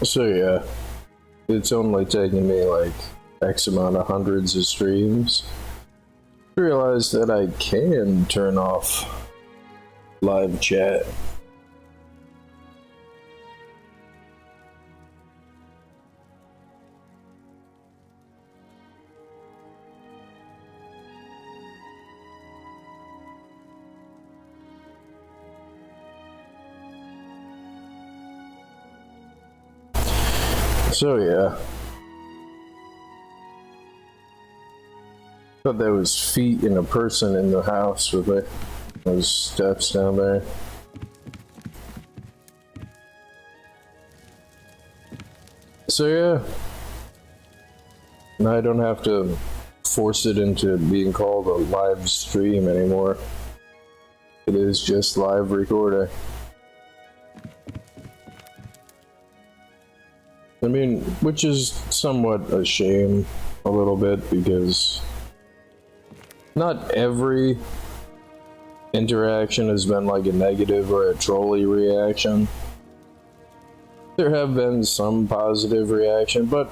So yeah, it's only taken me like X amount of hundreds of streams to realize that I can turn off live chat. So yeah. Thought there was feet in a person in the house with it. Those steps down there. So yeah. Now I don't have to force it into being called a live stream anymore. It is just live recording. I mean, which is somewhat a shame a little bit, because not every interaction has been like a negative or a trolly reaction. There have been some positive reaction, but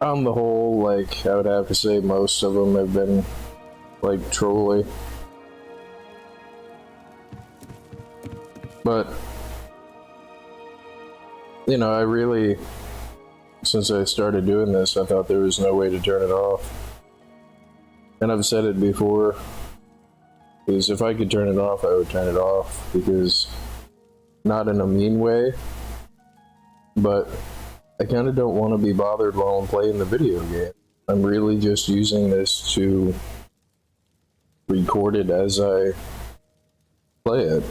on the whole, like, I would have to say most of them have been like trolly. But you know, I really, since I started doing this, I thought there was no way to turn it off. And I've said it before, because if I could turn it off, I would turn it off, because not in a mean way, but I kind of don't want to be bothered while I'm playing the video game. I'm really just using this to record it as I play it,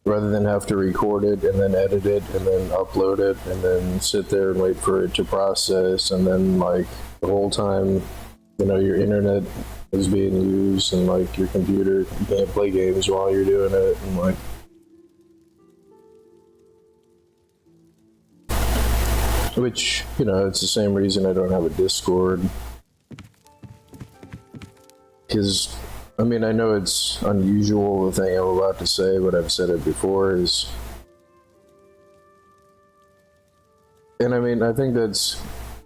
rather than have to record it and then edit it and then upload it and then sit there and wait for it to process, and then like the whole time, you know, your internet is being used and like your computer, you can't play games while you're doing it, and like, which, you know, it's the same reason I don't have a Discord. Because, I mean, I know it's unusual, the thing I'm about to say, but I've said it before, is... And I mean, I think that's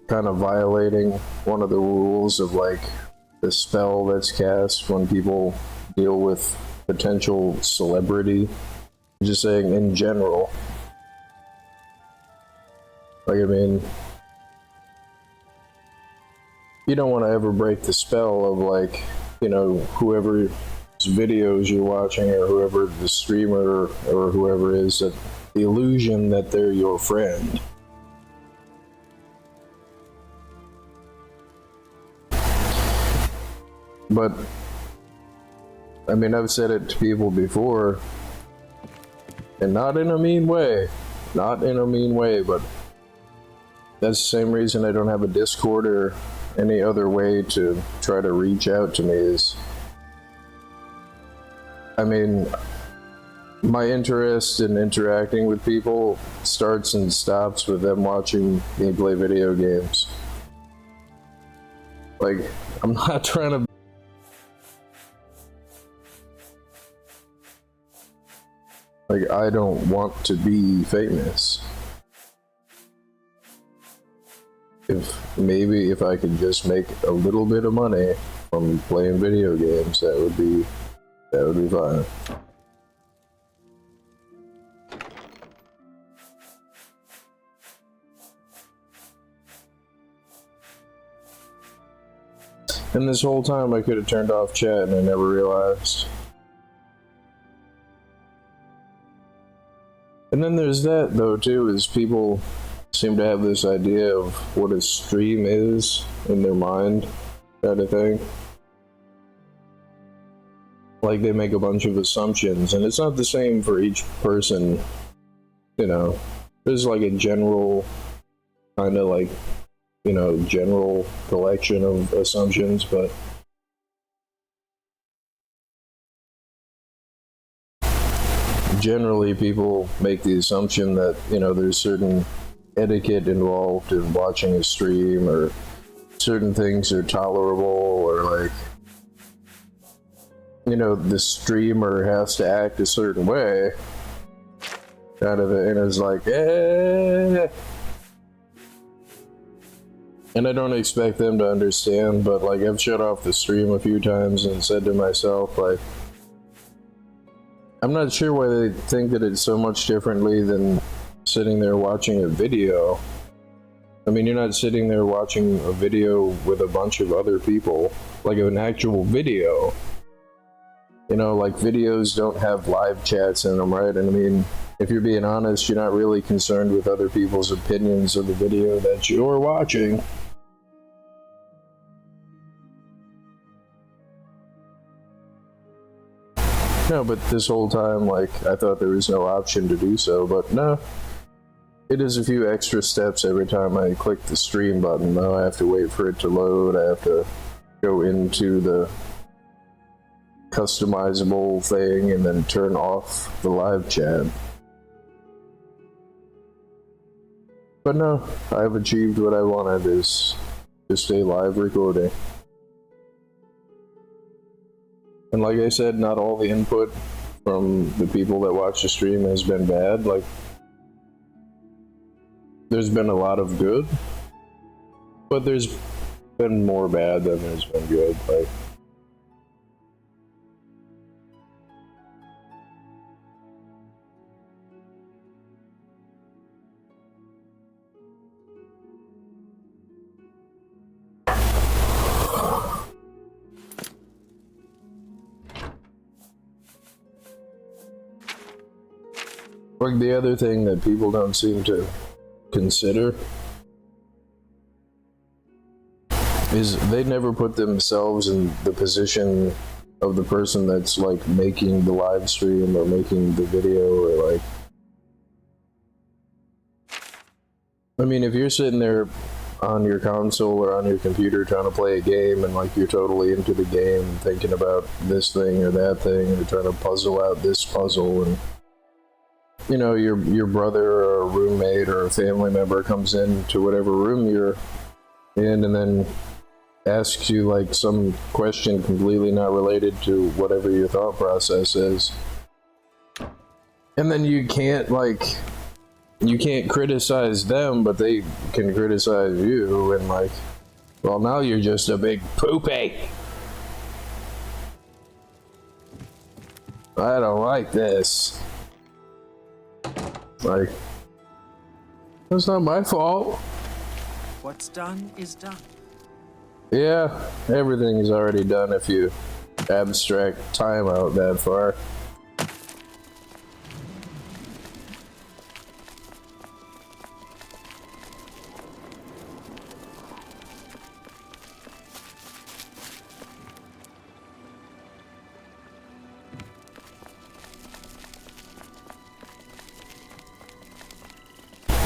kind of violating one of the rules of, like, the spell that's cast when people deal with potential celebrity. I'm just saying, in general. Like, I mean, you don't want to ever break the spell of, like, you know, whoever's videos you're watching, or whoever the streamer or whoever is, that the illusion that they're your friend. But, I mean, I've said it to people before, and not in a mean way, not in a mean way, but that's the same reason I don't have a Discord or any other way to try to reach out to me. Is, I mean, my interest in interacting with people starts and stops with them watching me play video games. Like, I'm not trying to... Like, I don't want to be famous. If I could just make a little bit of money from playing video games, that would be fine. And this whole time I could have turned off chat and I never realized. And then there's that though too, is people seem to have this idea of what a stream is in their mind, kind of thing. Like, they make a bunch of assumptions, and it's not the same for each person, you know. There's like a general, kind of like, you know, general collection of assumptions, but generally people make the assumption that, you know, there's certain etiquette involved in watching a stream, or certain things are tolerable, or like, you know, the streamer has to act a certain way, out of it, and it's like, eh. And I don't expect them to understand, but like I've shut off the stream a few times and said to myself, like, I'm not sure why they think that it's so much differently than sitting there watching a video. I mean, you're not sitting there watching a video with a bunch of other people, like an actual video. You know, like videos don't have live chats in them, right? And I mean, if you're being honest, you're not really concerned with other people's opinions of the video that you're watching. No, but this whole time, like, I thought there was no option to do so, but no. It is a few extra steps every time I click the stream button, though. I have to wait for it to load, I have to go into the customizable thing and then turn off the live chat. But no, I've achieved what I wanted, is just a live recording. And like I said, not all the input from the people that watch the stream has been bad. Like, there's been a lot of good, but there's been more bad than there's been good. Like, the other thing that people don't seem to consider is they never put themselves in the position of the person that's like making the live stream or making the video, or like, I mean, if you're sitting there on your console or on your computer trying to play a game and like you're totally into the game thinking about this thing or that thing or trying to puzzle out this puzzle, and you know, your brother or a roommate or a family member comes in to whatever room you're in and then asks you like some question completely not related to whatever your thought process is. And then you can't criticize them, but they can criticize you, and like, well, now you're just a big poopy. I don't like this. Like, that's not my fault. What's done is done. Yeah, everything is already done if you abstract time out that far.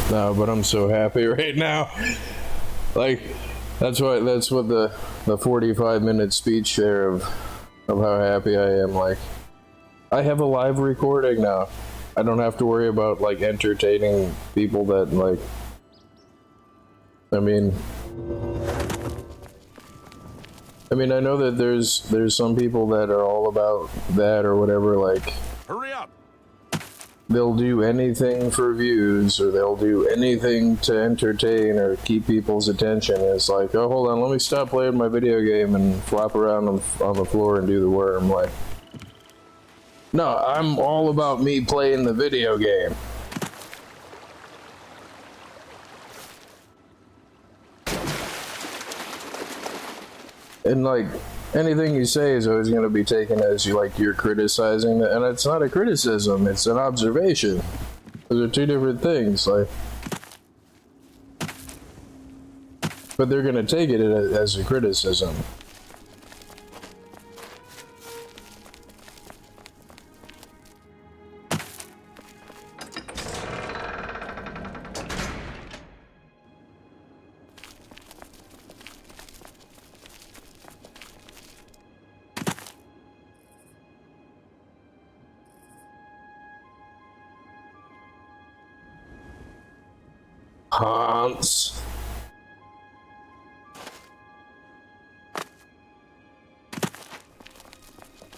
No, but I'm so happy right now. Like, that's what the 45-minute speech there of how happy I am. Like, I have a live recording now. I don't have to worry about like entertaining people that like, I mean, I know that there's some people that are all about that or whatever, like, hurry up. They'll do anything for views, or they'll do anything to entertain or keep people's attention. It's like, oh, hold on, let me stop playing my video game and flop around on the floor and do the worm. Like, no, I'm all about me playing the video game. And like, anything you say is always going to be taken as you're criticizing it, and it's not a criticism, it's an observation. Those are two different things, like. But they're going to take it as a criticism. Hans.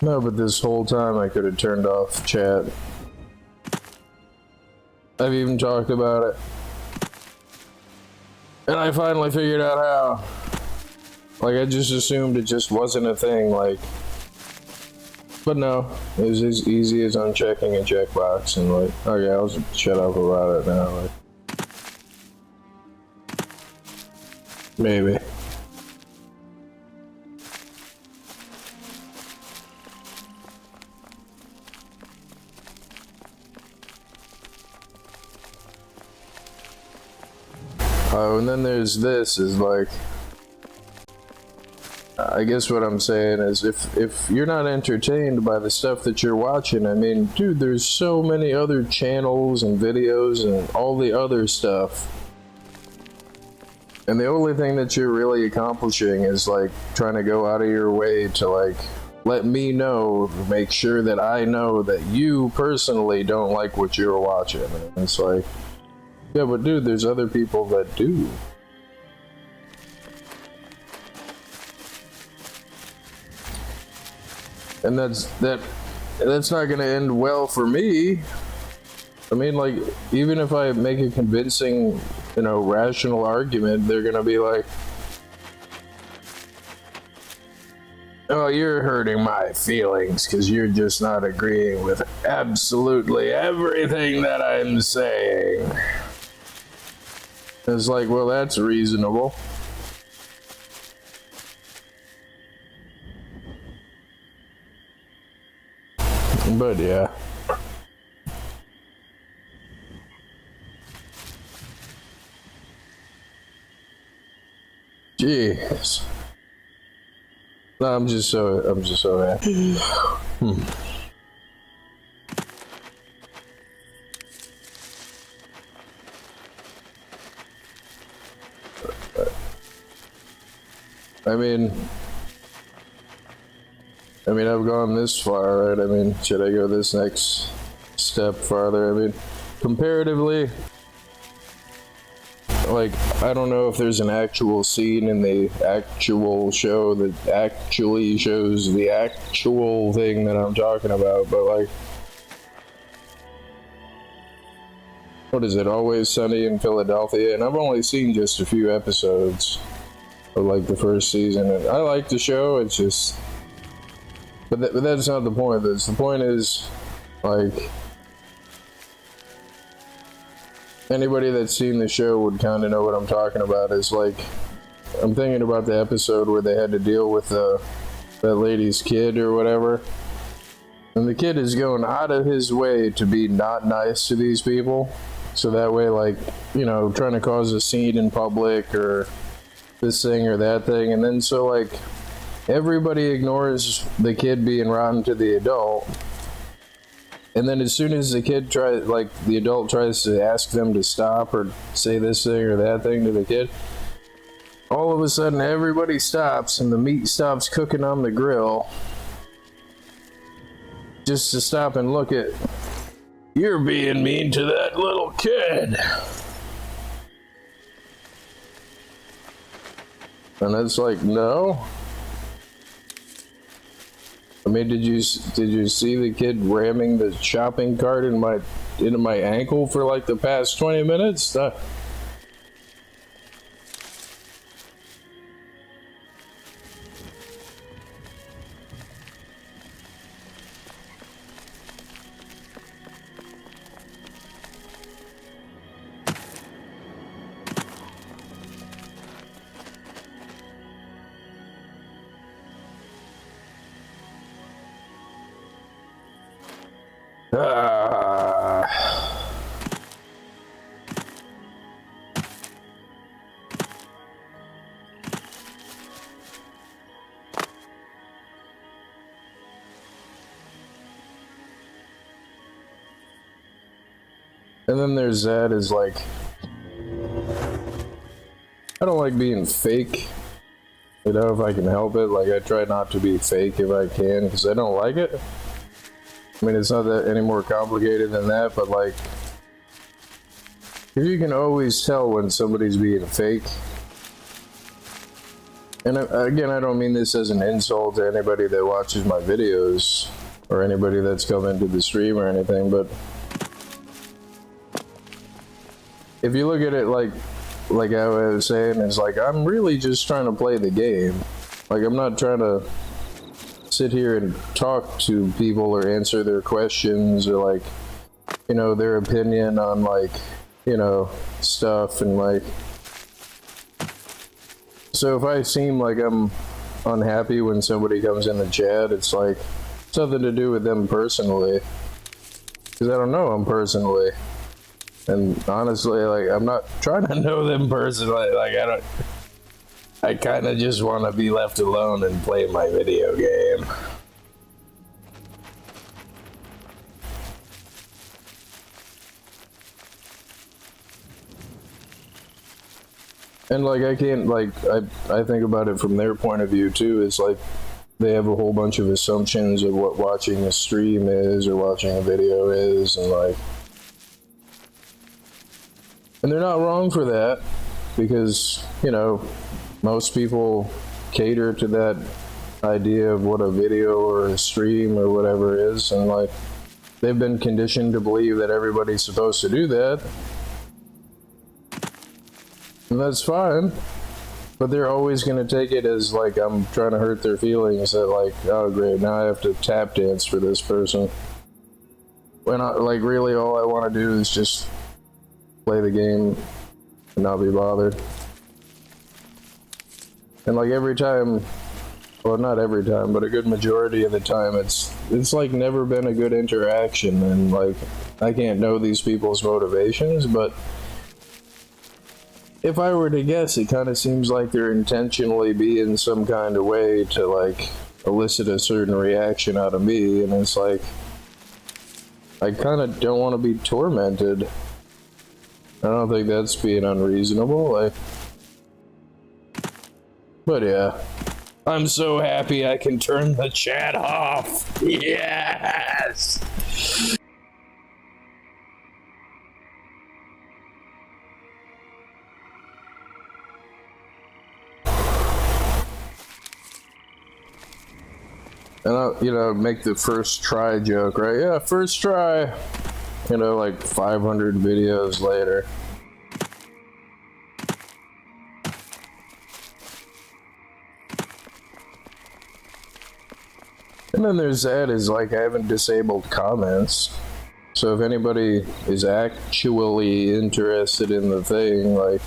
No, but this whole time I could have turned off chat. I've even talked about it. And I finally figured out how. Like, I just assumed it just wasn't a thing, like... But no, it was as easy as unchecking a checkbox and like, okay, I'll just shut up about it now, like... Maybe. Oh, and then there's this, is like... I guess what I'm saying is, if you're not entertained by the stuff that you're watching, I mean, dude, there's so many other channels and videos and all the other stuff. And the only thing that you're really accomplishing is, like, trying to go out of your way to, like, let me know, make sure that I know that you personally don't like what you're watching. And it's like, yeah, but dude, there's other people that do. And that's not gonna end well for me. I mean, like, even if I make a convincing, you know, rational argument, they're gonna be like, oh, you're hurting my feelings because you're just not agreeing with absolutely everything that I'm saying. It's like, well, that's reasonable. But yeah. Jeez. No, I'm just so happy. I mean, I've gone this far, right? I mean, should I go this next step farther? I mean, comparatively, like, I don't know if there's an actual scene in the actual show that actually shows the actual thing that I'm talking about, but like, what is it, Always Sunny in Philadelphia? And I've only seen just a few episodes of like the first season, and I like the show, it's just, but that's not the point of this. The point is, like, anybody that's seen the show would kind of know what I'm talking about. Is like, I'm thinking about the episode where they had to deal with that lady's kid or whatever, and the kid is going out of his way to be not nice to these people, so that way, like, you know, trying to cause a scene in public or this thing or that thing, and then so like everybody ignores the kid being rotten to the adult. And then as soon as the kid tries, like, the adult tries to ask them to stop or say this thing or that thing to the kid, all of a sudden everybody stops and the meat stops cooking on the grill just to stop and look at, you're being mean to that little kid. And it's like, no. I mean, did you see the kid ramming the shopping cart into my ankle for like the past 20 minutes? And then there's that, is like, I don't like being fake, you know, if I can help it. Like, I try not to be fake if I can, because I don't like it. I mean, it's not that any more complicated than that, but like, if you can always tell when somebody's being fake, and again, I don't mean this as an insult to anybody that watches my videos, or anybody that's come into the stream or anything, but if you look at it like I was saying, it's like I'm really just trying to play the game. Like I'm not trying to sit here and talk to people or answer their questions or like, you know, their opinion on like, you know, stuff and like. So if I seem like I'm unhappy when somebody comes in the chat, it's like something to do with them personally, because I don't know them personally. And honestly, like, I'm not trying to know them personally. Like, I kind of just want to be left alone and play my video game. And, like, I can't, like, I think about it from their point of view, too. It's like they have a whole bunch of assumptions of what watching a stream is or watching a video is, and, like, and they're not wrong for that, because, you know, most people cater to that idea of what a video or a stream or whatever is, and like, they've been conditioned to believe that everybody's supposed to do that. And that's fine. But they're always going to take it as like I'm trying to hurt their feelings, that like, oh great, now I have to tap dance for this person. When I, like, really all I want to do is just play the game and not be bothered. And like every time, well not every time, but a good majority of the time, it's like never been a good interaction, and like I can't know these people's motivations, but if I were to guess, it kind of seems like they're intentionally being some kind of way to like elicit a certain reaction out of me, and it's like I kind of don't want to be tormented. I don't think that's being unreasonable. But yeah, I'm so happy I can turn the chat off. Yes! And I'll, you know, make the first try joke, right? Yeah, first try. You know, like 500 videos later. And then there's that, is like I haven't disabled comments. So if anybody is actually interested in the thing, like,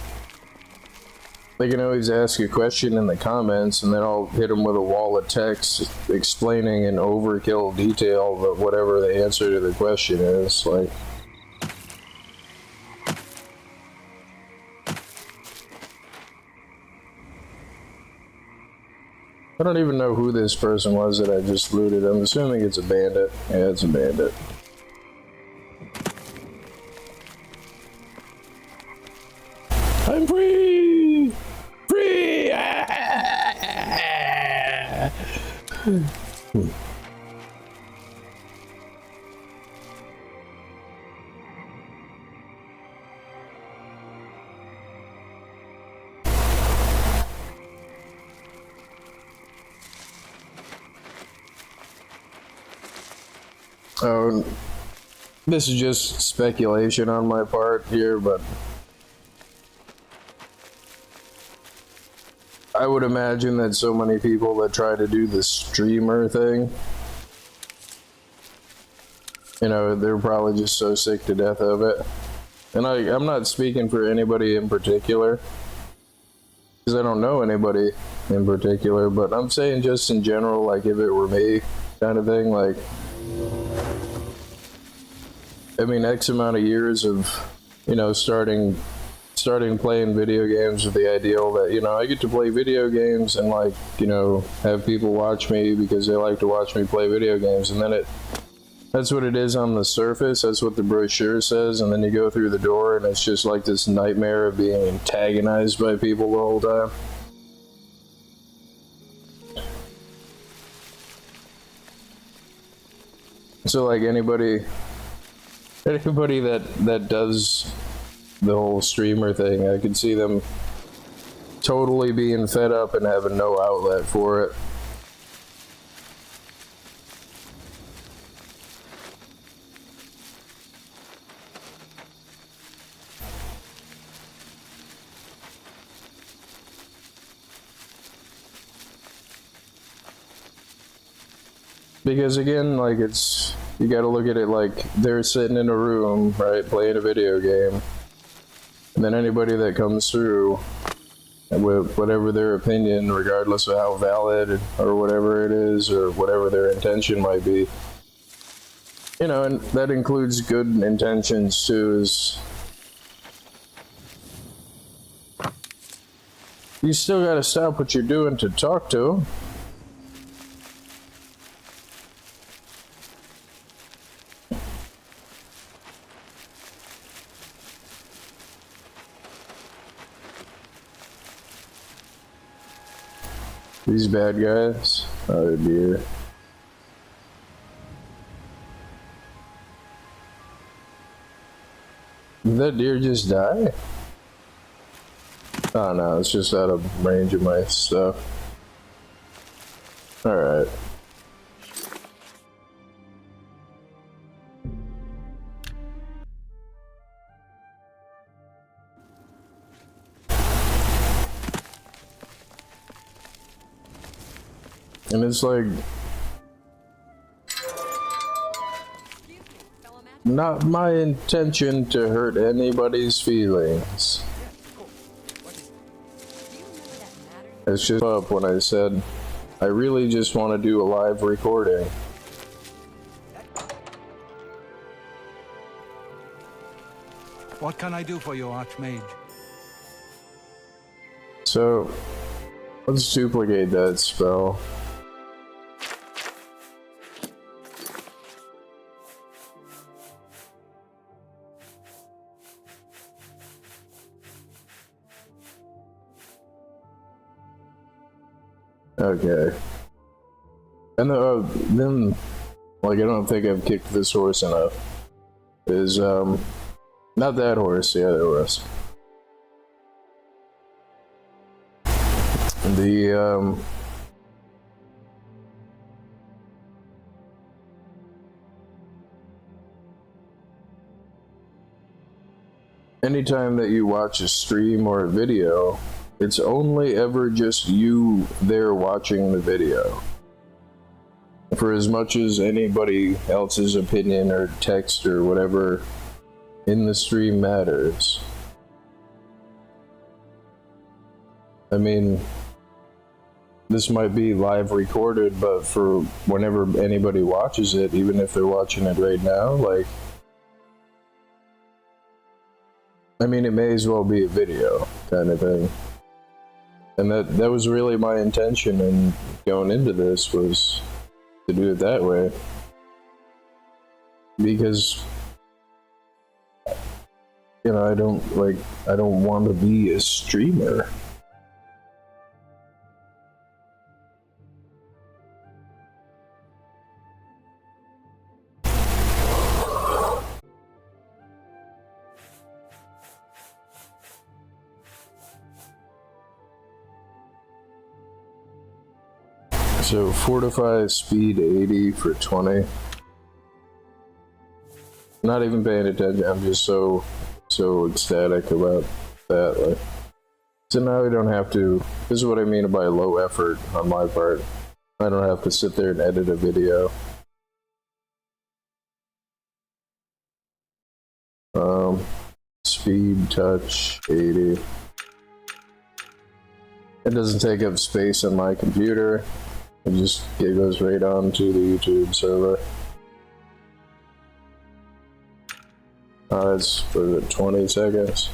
they can always ask a question in the comments, and then I'll hit them with a wall of text explaining in overkill detail whatever the answer to the question is. Like, I don't even know who this person was that I just looted. I'm assuming it's a bandit. Yeah, it's a bandit. I'm free! Free! Oh, this is just speculation on my part here, but I would imagine that so many people that try to do the streamer thing, you know, they're probably just so sick to death of it. And I'm not speaking for anybody in particular, because I don't know anybody in particular, but I'm saying just in general, like if it were me, kind of thing, like, I mean, X amount of years of, you know, starting playing video games with the ideal that, you know, I get to play video games and, like, you know, have people watch me because they like to watch me play video games, and then that's what it is on the surface, that's what the brochure says, and then you go through the door and it's just like this nightmare of being antagonized by people the whole time. So, like, anybody that does the whole streamer thing, I could see them totally being fed up and having no outlet for it. Because again, like, it's, you gotta look at it like they're sitting in a room, right, playing a video game, and then anybody that comes through with whatever their opinion, regardless of how valid or whatever it is, or whatever their intention might be, you know, and that includes good intentions too, is you still gotta stop what you're doing to talk to them. These bad guys. Oh dear. Did that deer just die? Oh no, it's just out of range of my stuff. Alright. And it's like, not my intention to hurt anybody's feelings. It's just up when I said, I really just want to do a live recording. What can I do for you, Archmage? So, let's duplicate that spell. Okay. And then, like, I don't think I've kicked this horse enough. Is, not that horse, the other horse. The, anytime that you watch a stream or a video, it's only ever just you there watching the video. For as much as anybody else's opinion or text or whatever in the stream matters. I mean, this might be live recorded, but for whenever anybody watches it, even if they're watching it right now, like, I mean, it may as well be a video kind of thing. And that was really my intention in going into this, was to do it that way. Because, you know, I don't want to be a streamer. So fortify speed 80 for 20. Not even paying attention. I'm just so ecstatic about that. Like, so now I don't have to. This is what I mean by low effort on my part. I don't have to sit there and edit a video. Speed touch 80. It doesn't take up space on my computer. It just goes right on to the YouTube server. That's for 20 seconds.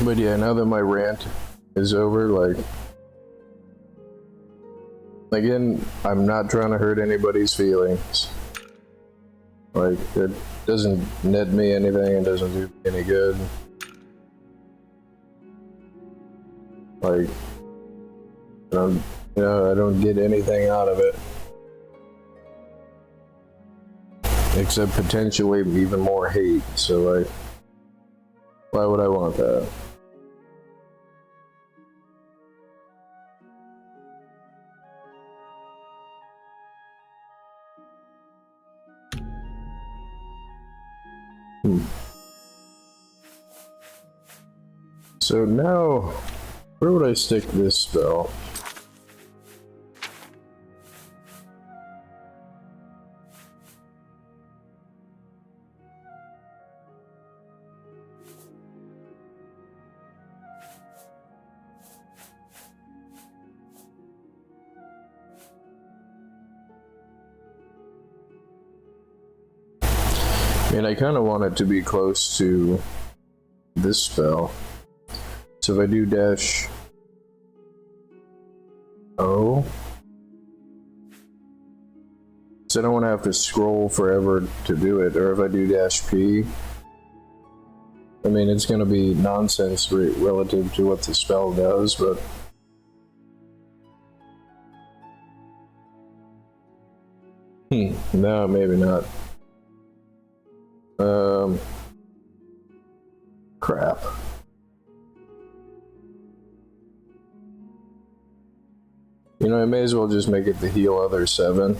But yeah, now that my rant is over, like, again, I'm not trying to hurt anybody's feelings. Like, it doesn't net me anything, it doesn't do me any good. Like, I don't get anything out of it. Except potentially even more hate, so like, why would I want that? So now, where would I stick this spell? I mean, I kind of want it to be close to this spell. So if I do dash O, so I don't want to have to scroll forever to do it, or if I do dash P, I mean, it's going to be nonsense relative to what the spell does, but no, maybe not. Crap. You know, I may as well just make it the heal other 7.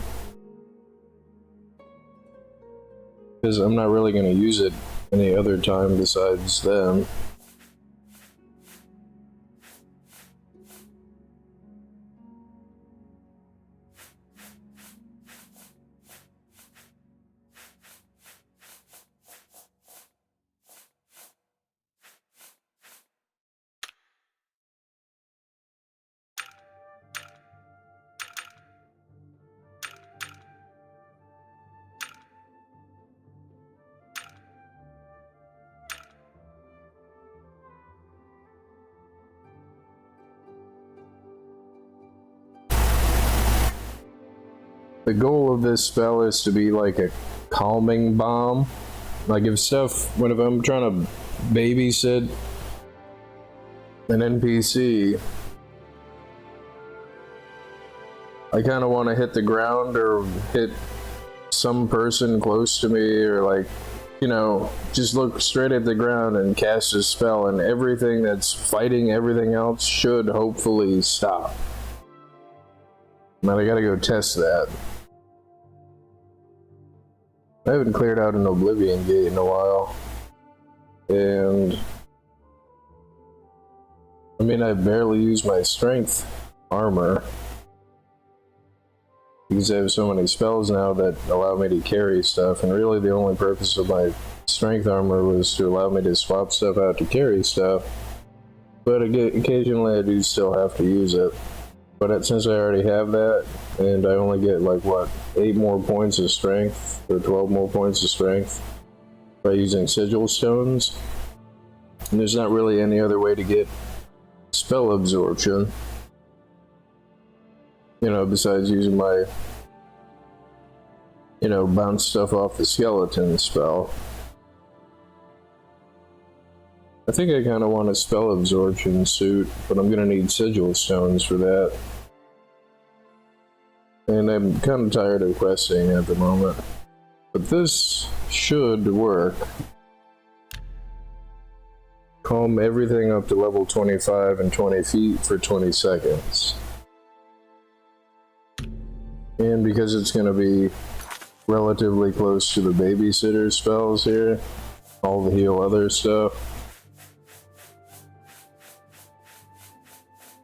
Because I'm not really going to use it any other time besides them. The goal of this spell is to be like a calming bomb. Like if I'm trying to babysit an NPC, I kind of want to hit the ground or hit some person close to me, or like, you know, just look straight at the ground and cast a spell, and everything that's fighting everything else should hopefully stop. But I gotta go test that. I haven't cleared out an Oblivion gate in a while. And I mean, I barely use my strength armor because I have so many spells now that allow me to carry stuff, and really the only purpose of my strength armor was to allow me to swap stuff out to carry stuff. But occasionally I do still have to use it. But since I already have that, and I only get like, what, 8 more points of strength, or 12 more points of strength by using sigil stones, and there's not really any other way to get spell absorption, you know, besides using my, you know, bounce stuff off the skeleton spell. I think I kind of want a spell absorption suit, but I'm gonna need sigil stones for that. And I'm kind of tired of questing at the moment. But this should work. Calm everything up to level 25 and 20 feet for 20 seconds. And because it's gonna be relatively close to the babysitter spells here, all the heal other stuff,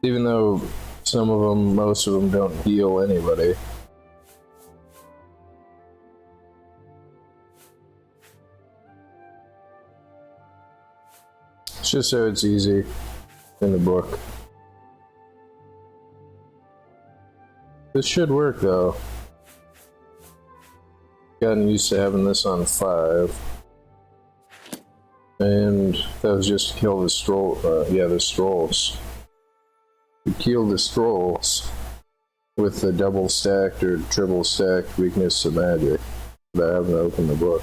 even though some of them, most of them don't heal anybody. It's just so it's easy in the book. This should work though. Gotten used to having this on 5. And that was just to kill the the strolls. To kill the strolls with the double stacked or triple stacked weakness to magic. But I haven't opened the book.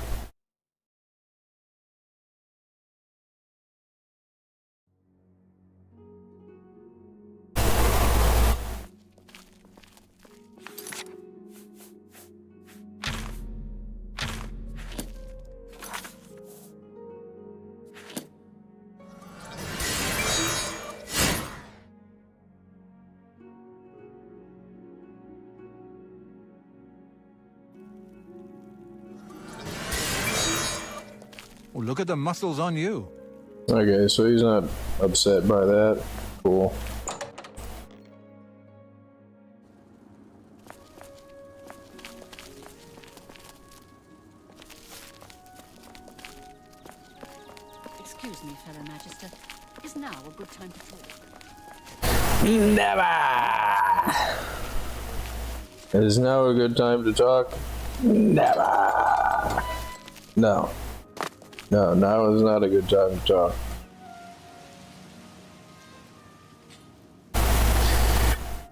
Oh, look at the muscles on you. Okay, so he's not upset by that. Cool. Excuse me, fellow Magister. Is now a good time to talk? Never! Is now a good time to talk? Never! No. No, now is not a good time to talk.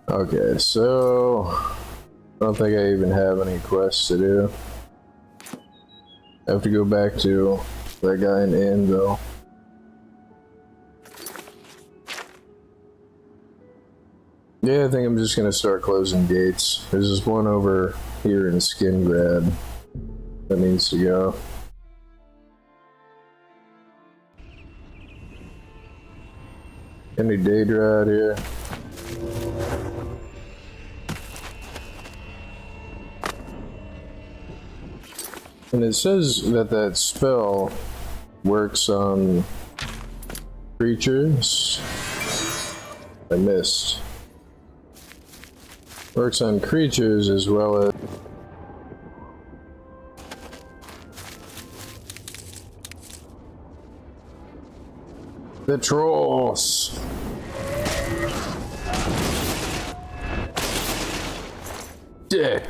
Okay, so I don't think I even have any quests to do. I have to go back to that guy in the inn, though. Yeah, I think I'm just gonna start closing gates. There's this one over here in Skingrad that needs to go. Any Daedra out here? And it says that that spell works on creatures. I missed. Works on creatures as well as the trolls. Dick.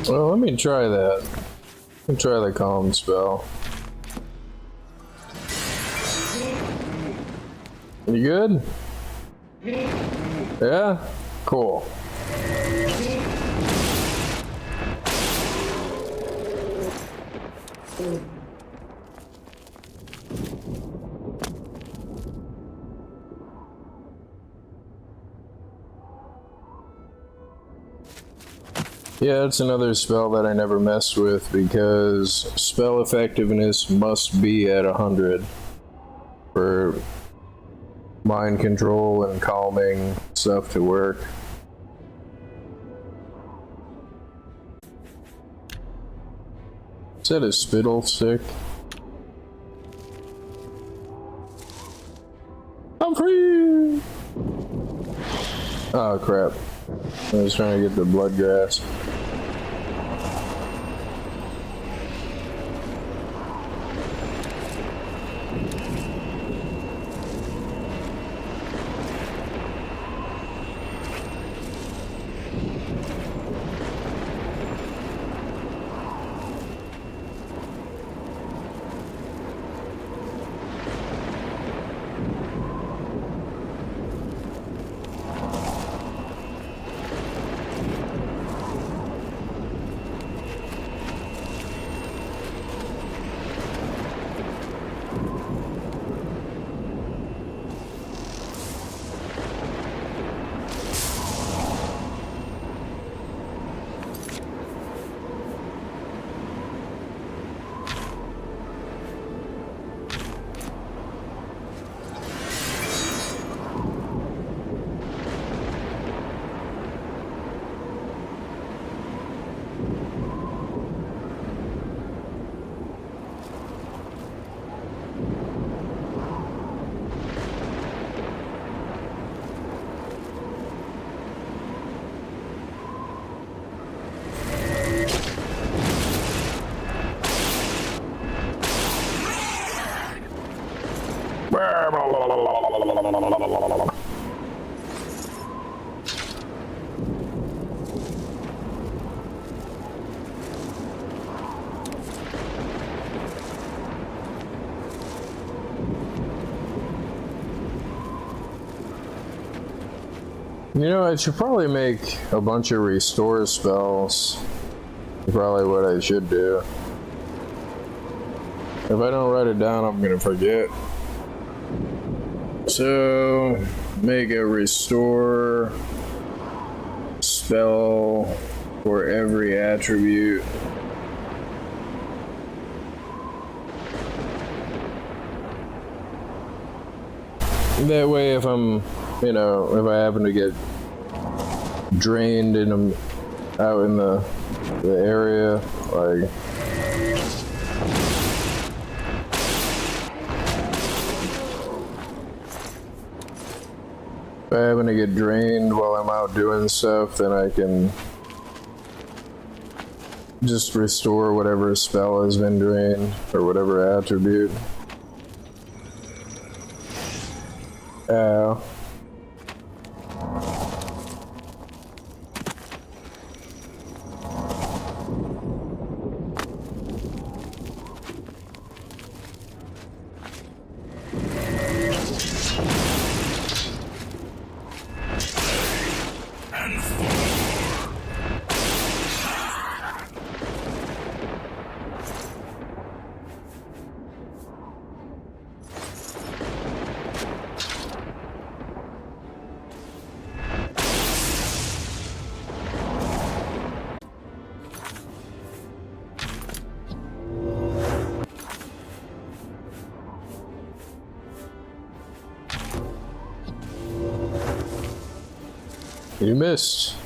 Well, let me try that. Let me try the calm spell. You good? Yeah? Cool. Yeah, it's another spell that I never messed with because spell effectiveness must be at 100 for mind control and calming stuff to work. Is that a spittle stick? I'm free! Oh crap. I was trying to get the blood grass. You know, I should probably make a bunch of restore spells. Probably what I should do. If I don't write it down, I'm gonna forget. So, make a restore spell for every attribute. That way, if I'm, you know, if I happen to get drained in out in the area, like, if I happen to get drained while I'm out doing stuff, then I can just restore whatever spell has been drained or whatever attribute. Ow. You missed.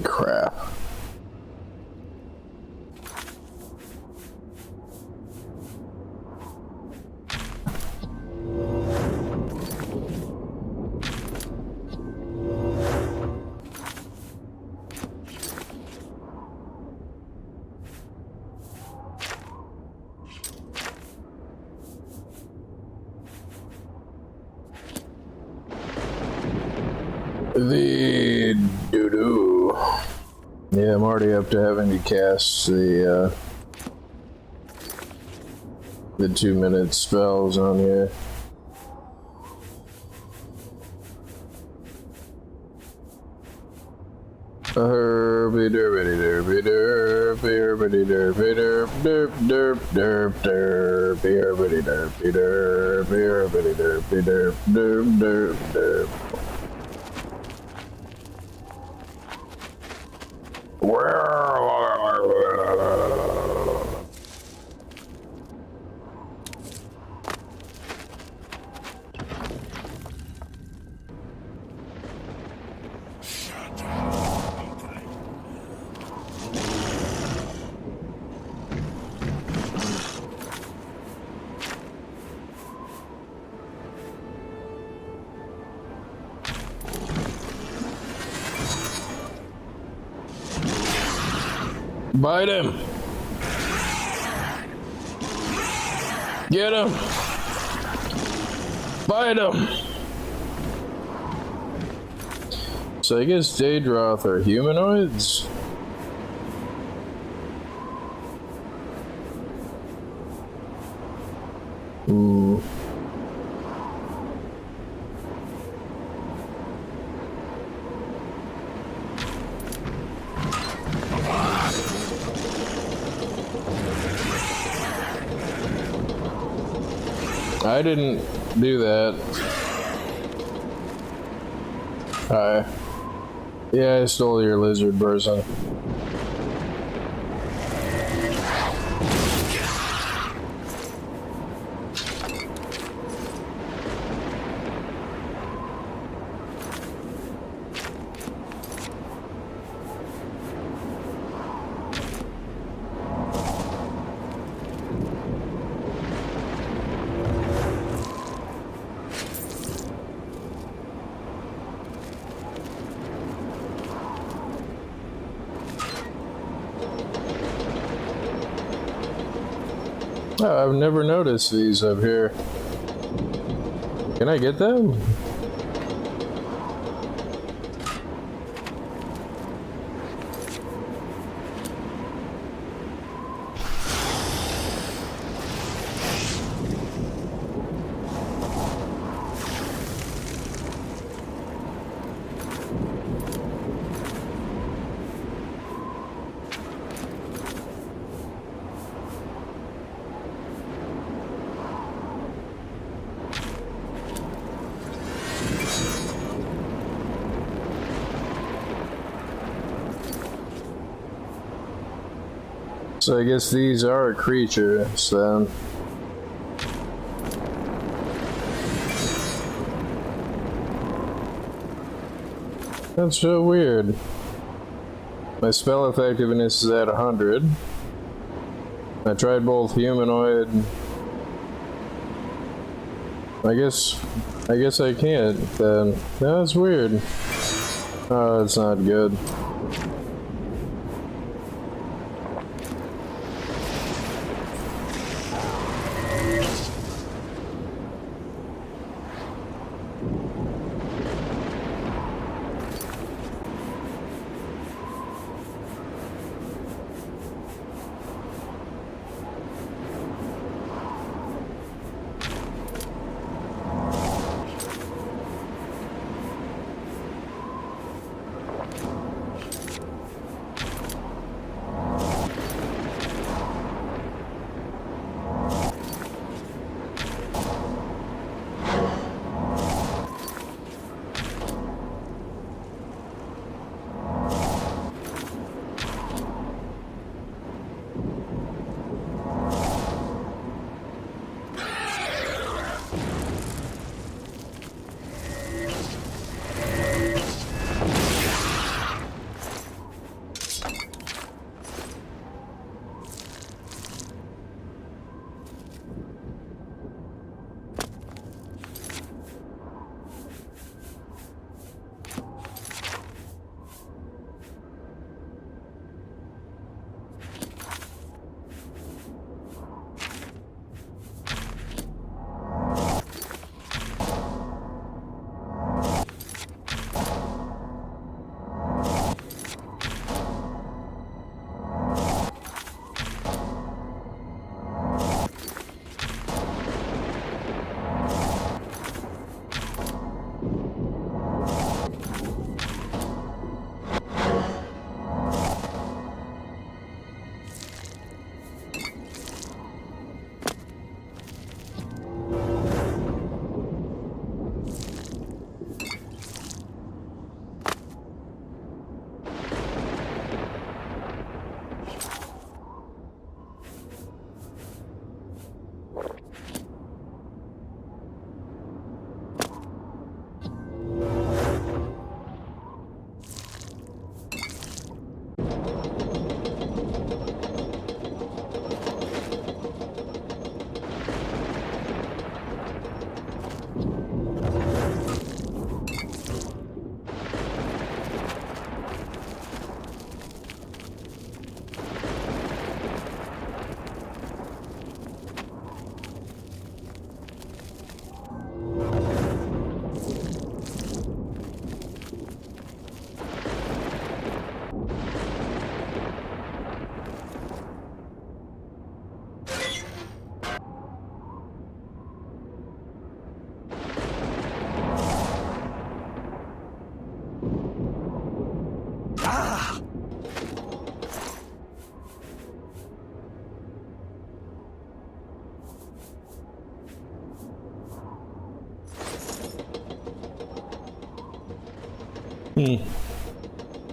Crap. The doo-doo. Yeah, I'm already up to having to cast the 2-minute spells on here. Herby derby derby derby herby derby derp derp derp derp derby herby derby derby herby derby derp derp derp derp. Bite him! Get him! Bite him! So I guess Daedroth are humanoids? Hmm. I didn't do that. Hi. Yeah, I stole your lizard person. Oh, I've never noticed these up here. Can I get them? So I guess these are creatures then. That's so weird. My spell effectiveness is at 100. I tried both humanoid. I guess I can't then. That's weird. Oh, that's not good.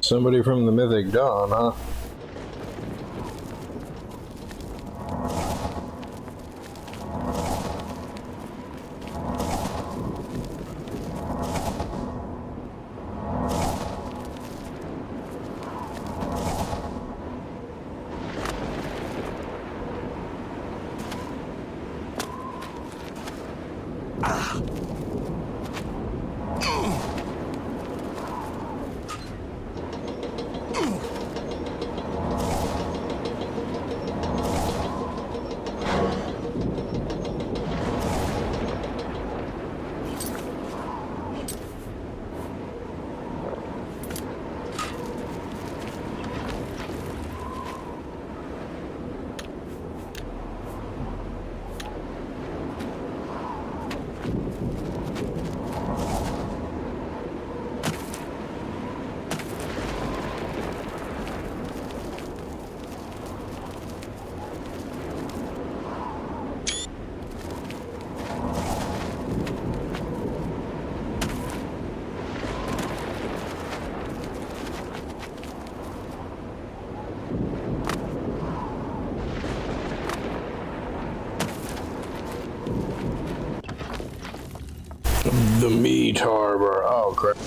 Somebody from the Mythic Dawn, huh? The meat harbor. Oh, crap.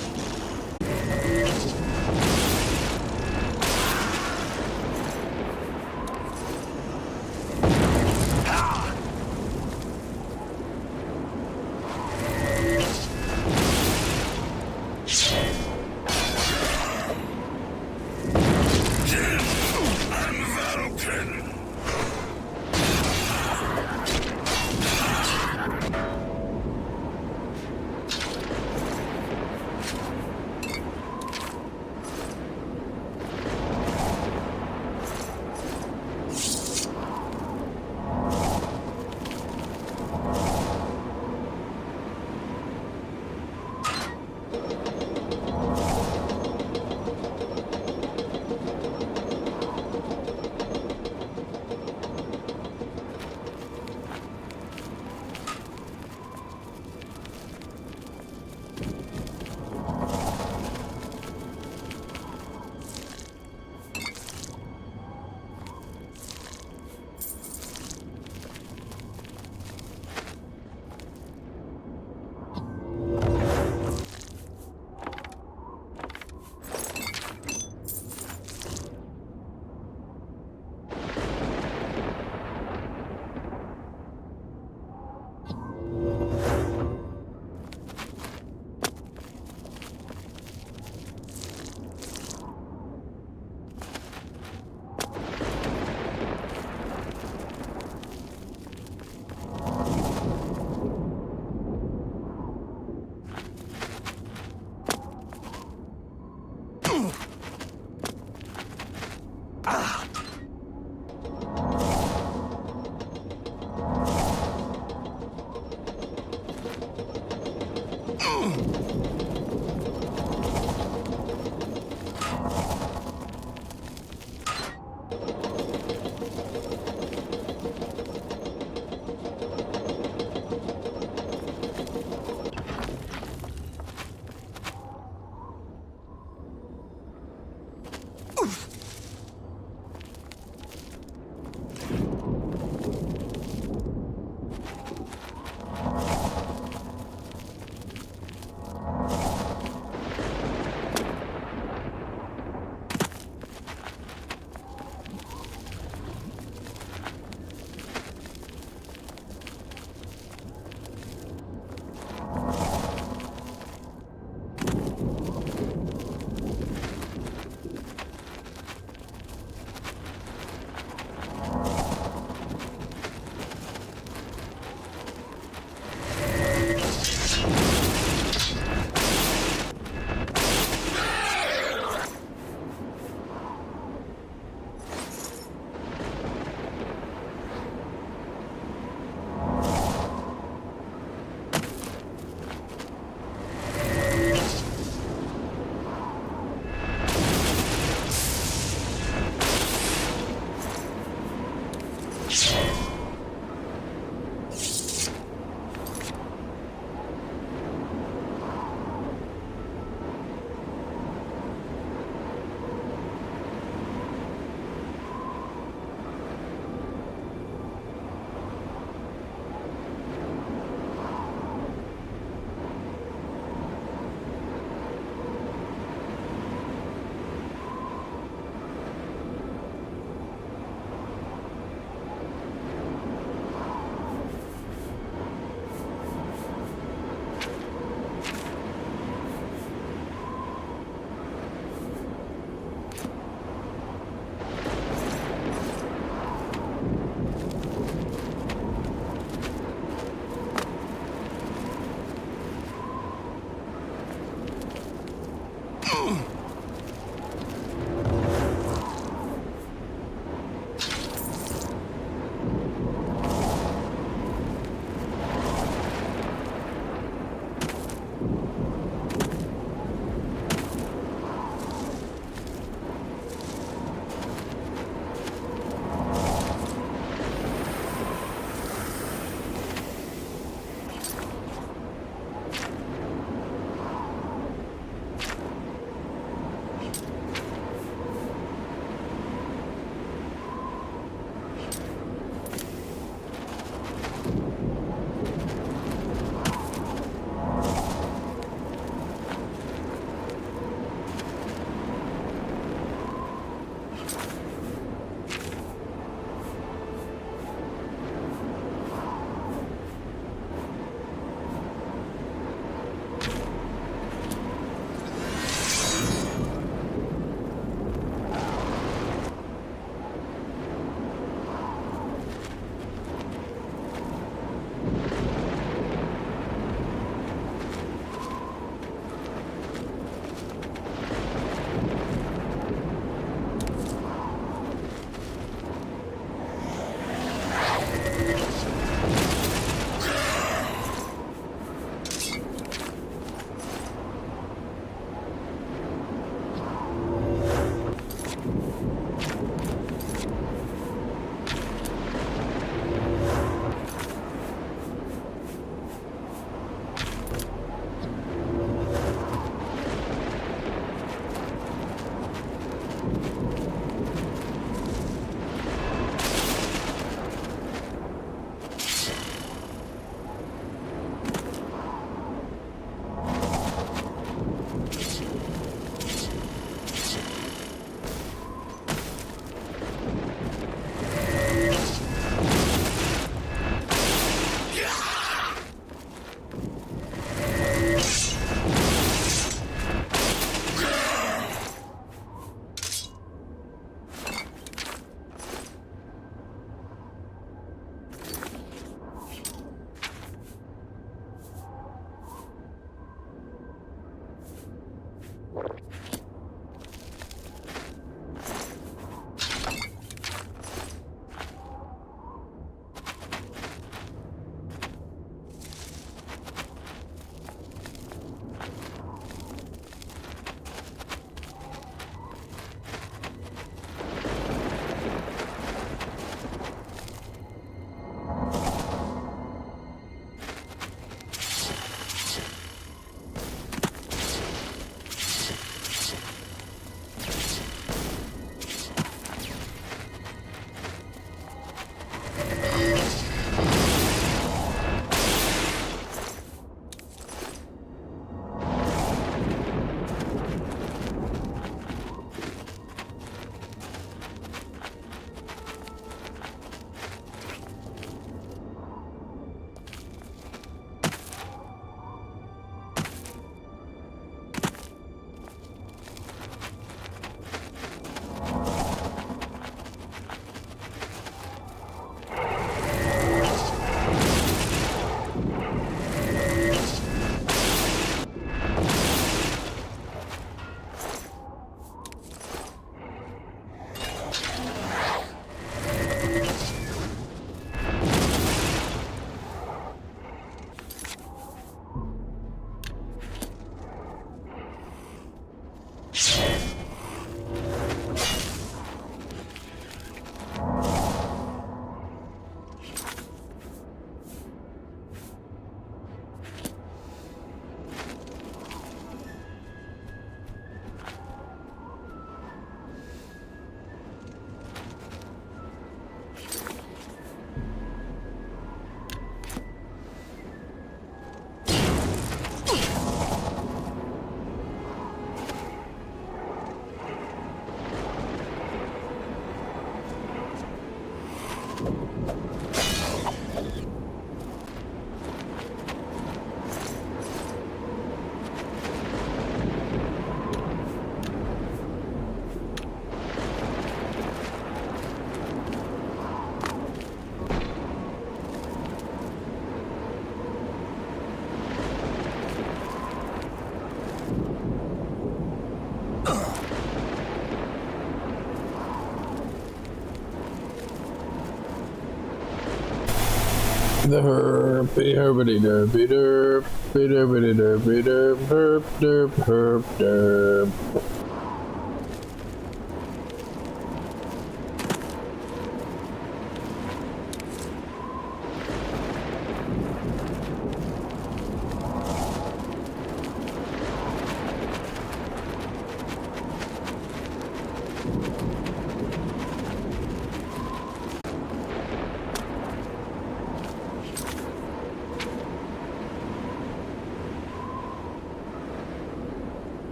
The herpy herpity derpy derp, derpity derpy derp, herp derp, herp derp.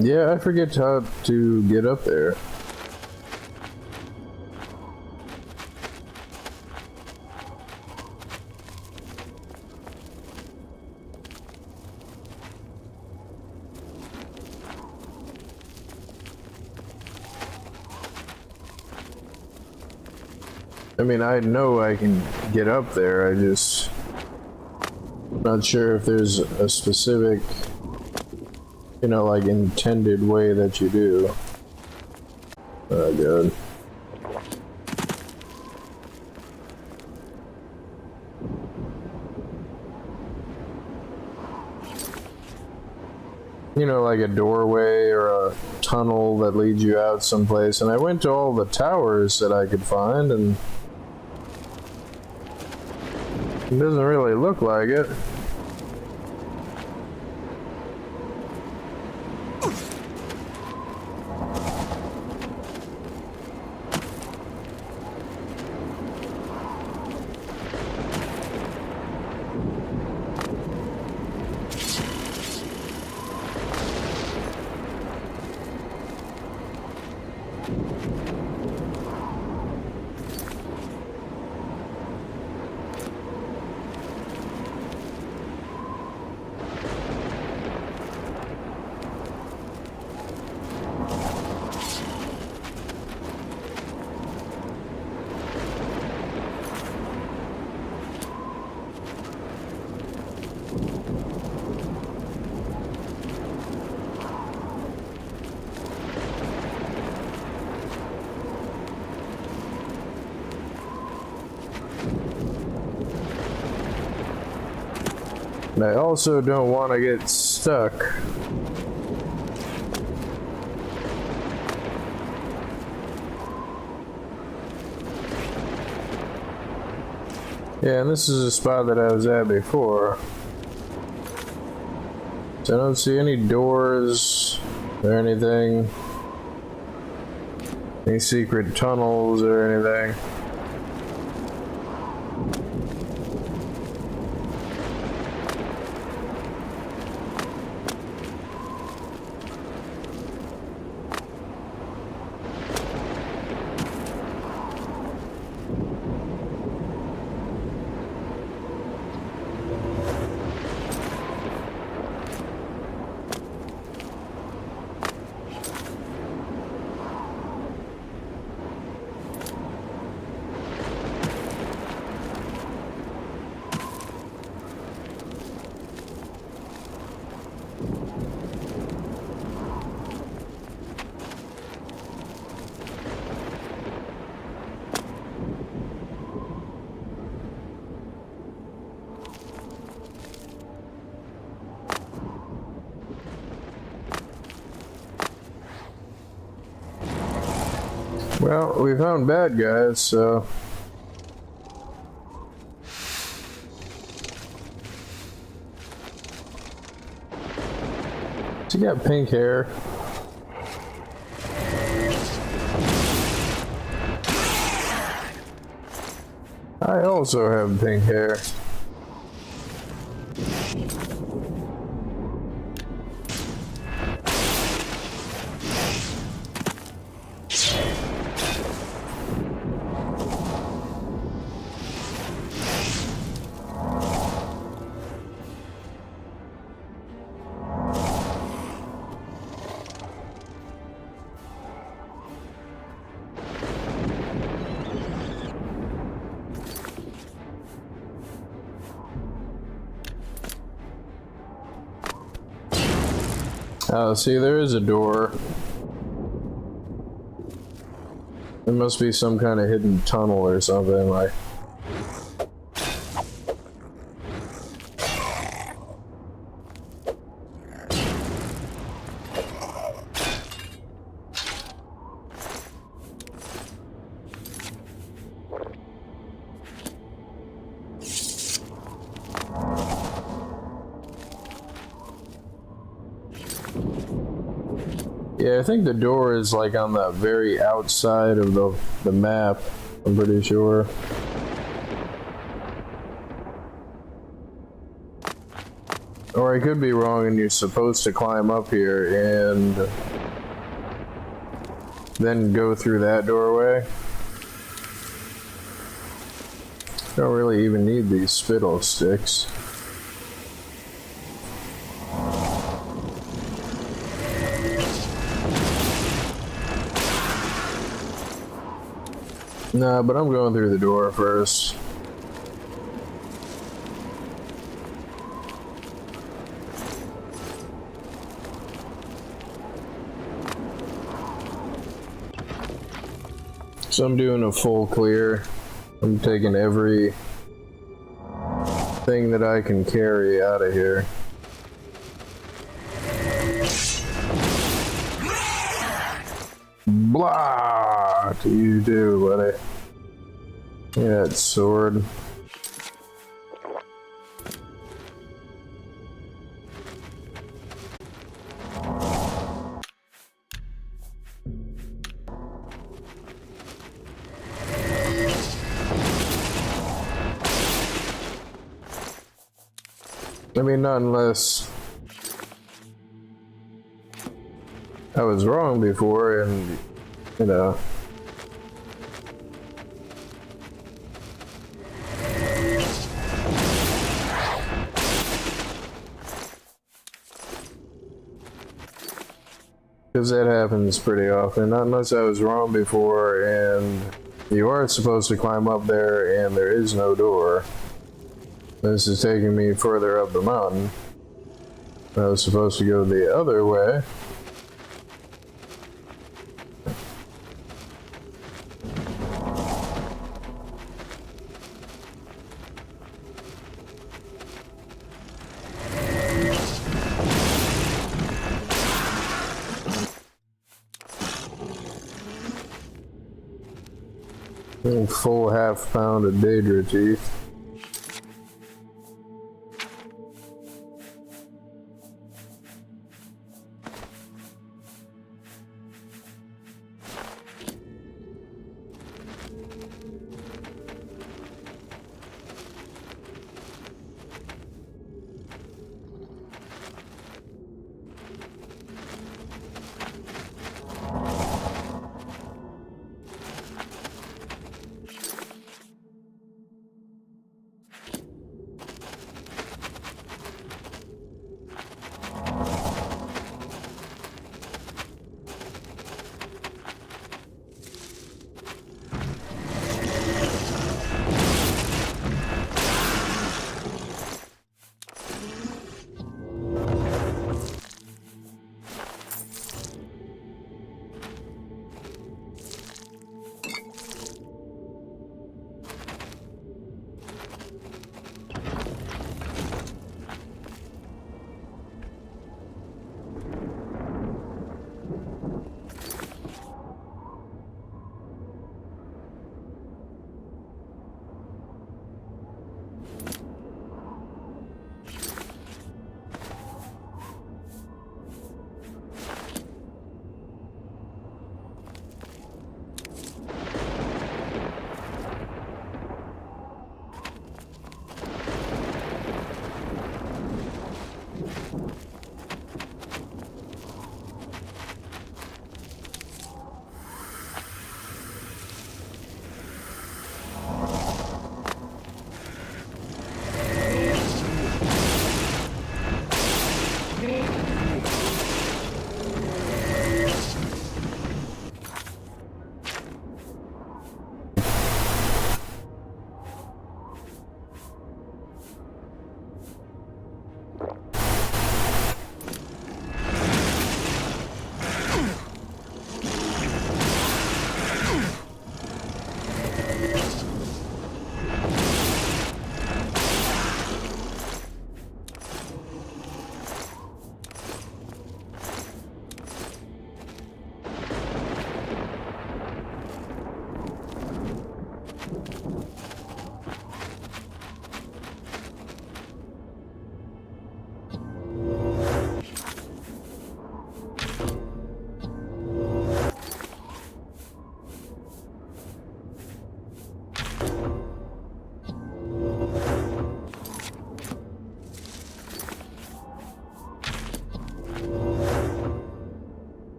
Yeah, I forget how to get up there. I mean, I know I can get up there, I just not sure if there's a specific, you know, like intended way that you do. Oh god. You know, like a doorway or a tunnel that leads you out someplace, and I went to all the towers that I could find, and it doesn't really look like it. And I also don't want to get stuck. Yeah, and this is a spot that I was at before. So I don't see any doors or anything. Any secret tunnels or anything. Well, we found bad guys, so... She got pink hair. I also have pink hair. Oh, see, there is a door. There must be some kind of hidden tunnel or something, like... Yeah, I think the door is like on the very outside of the map, I'm pretty sure. Or I could be wrong and you're supposed to climb up here and then go through that doorway. Don't really even need these spittle sticks. Nah, but I'm going through the door first. So I'm doing a full clear. I'm taking every thing that I can carry out of here. Blah to you too, buddy. Yeah, that sword. I mean, not unless I was wrong before and, you know. Because that happens pretty often, not unless I was wrong before and you are supposed to climb up there and there is no door. This is taking me further up the mountain. I was supposed to go the other way. Full half pound of Daedra teeth.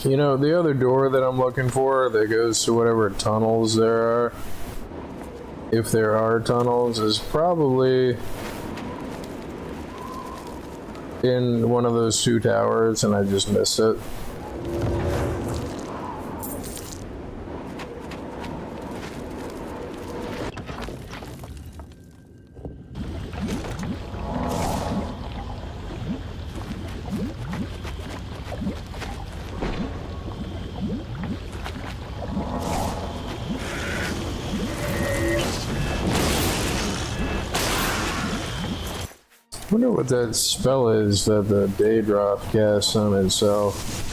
You know, the other door that I'm looking for that goes to whatever tunnels there are, if there are tunnels, is probably in one of those two towers, and I just missed it. I wonder what that spell is that the Daedroth casts on itself.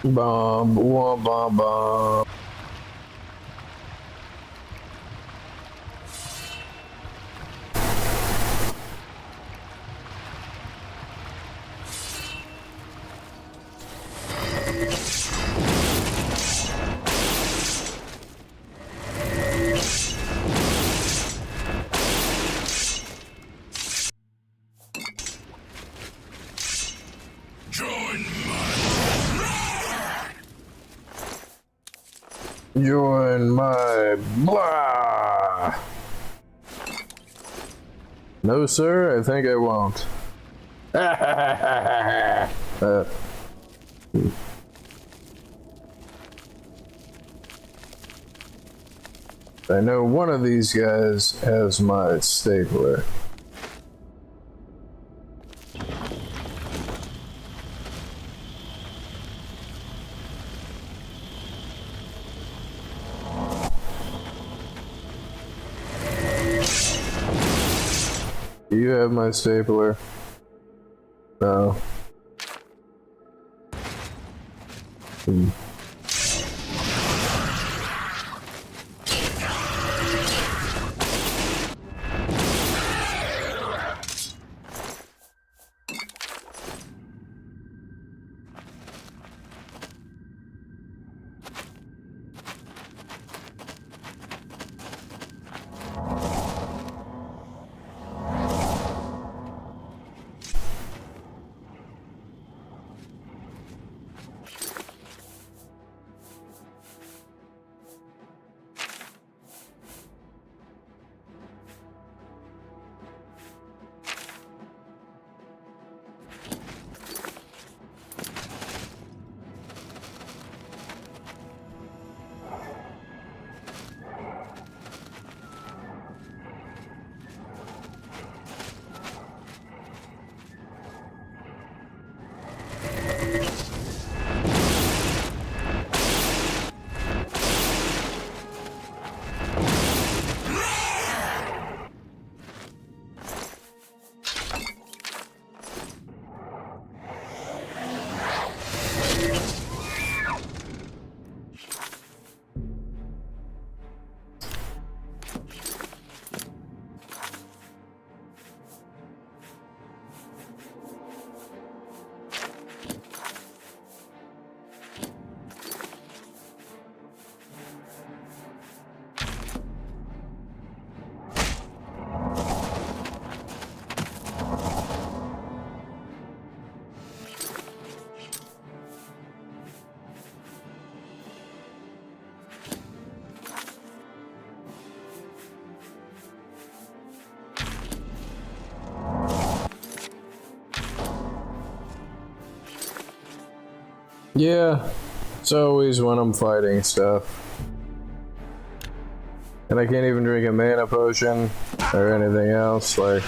Bomb, womp, bomb, bomb. Join my blah. No, sir, I think I won't. I know one of these guys has my stapler. Do you have my stapler? No. Yeah, it's always when I'm fighting stuff. And I can't even drink a mana potion or anything else, like...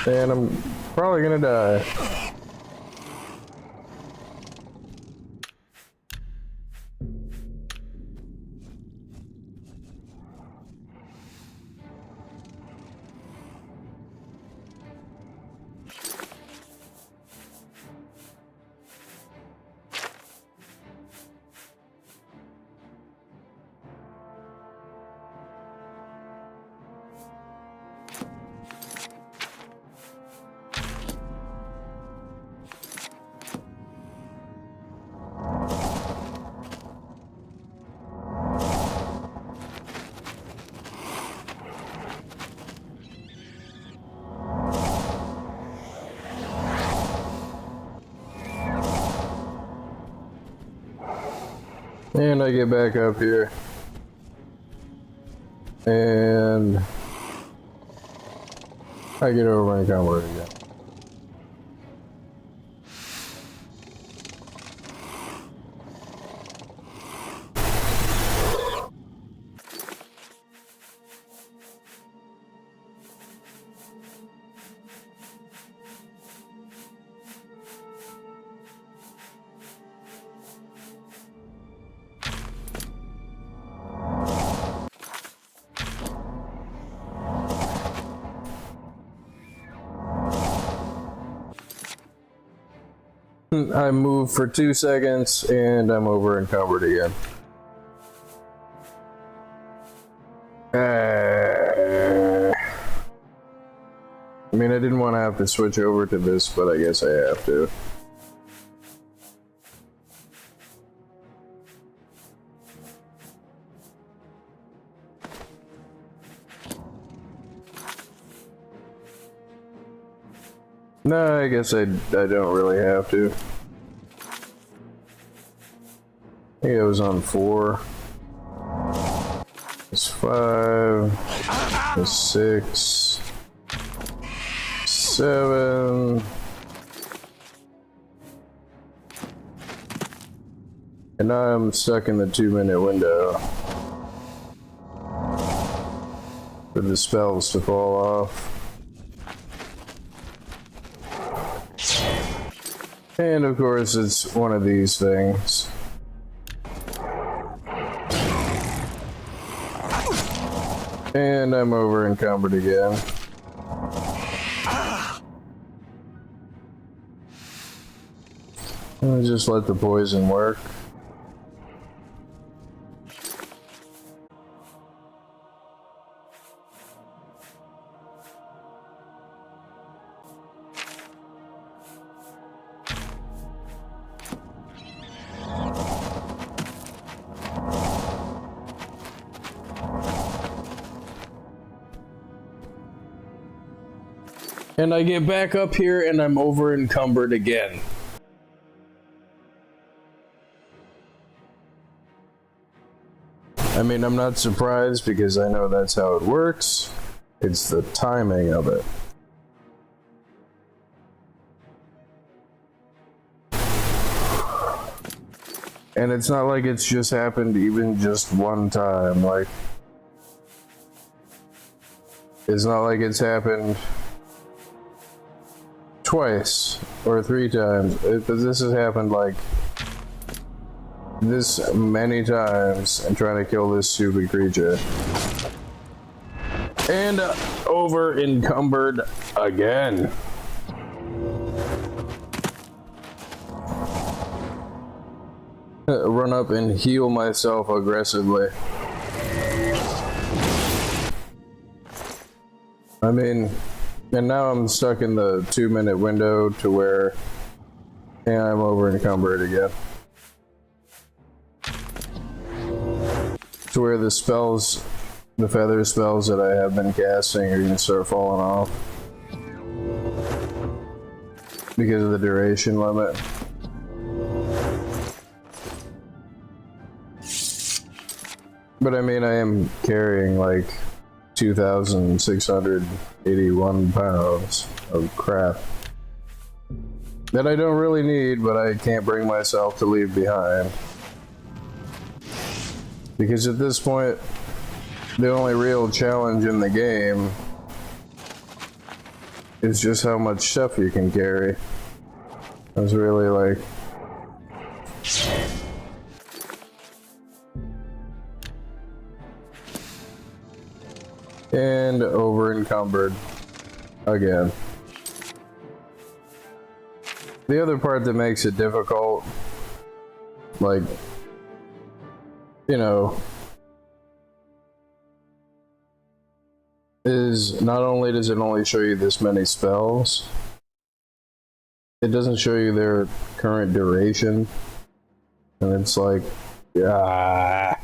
And I'm probably gonna die. And I get back up here. And I get over my combo again. I move for 2 seconds and I'm over encumbered again. I mean, I didn't want to have to switch over to this, but I guess I have to. No, I guess I don't really have to. I think it was on 4. It's 5. It's 6. 7. And now I'm stuck in the 2-minute window for the spells to fall off. And of course, it's one of these things. And I'm over encumbered again. I'll just let the poison work. And I get back up here and I'm over encumbered again. I mean, I'm not surprised because I know that's how it works. It's the timing of it. And it's not like it's just happened even just one time. Like, it's not like it's happened twice or 3 times. This has happened like this many times. I'm trying to kill this stupid creature. And over encumbered again. Run up and heal myself aggressively. I mean, and now I'm stuck in the 2-minute window to where, yeah, I'm over encumbered again. To where the spells, the feather spells that I have been casting are gonna start falling off. Because of the duration limit. But I mean, I am carrying like 2,681 pounds of crap. that I don't really need, but I can't bring myself to leave behind. Because at this point, the only real challenge in the game is just how much stuff you can carry. I was really like... And over encumbered again. The other part that makes it difficult, like, you know, is not only does it only show you this many spells, it doesn't show you their current duration. And it's like, yeah.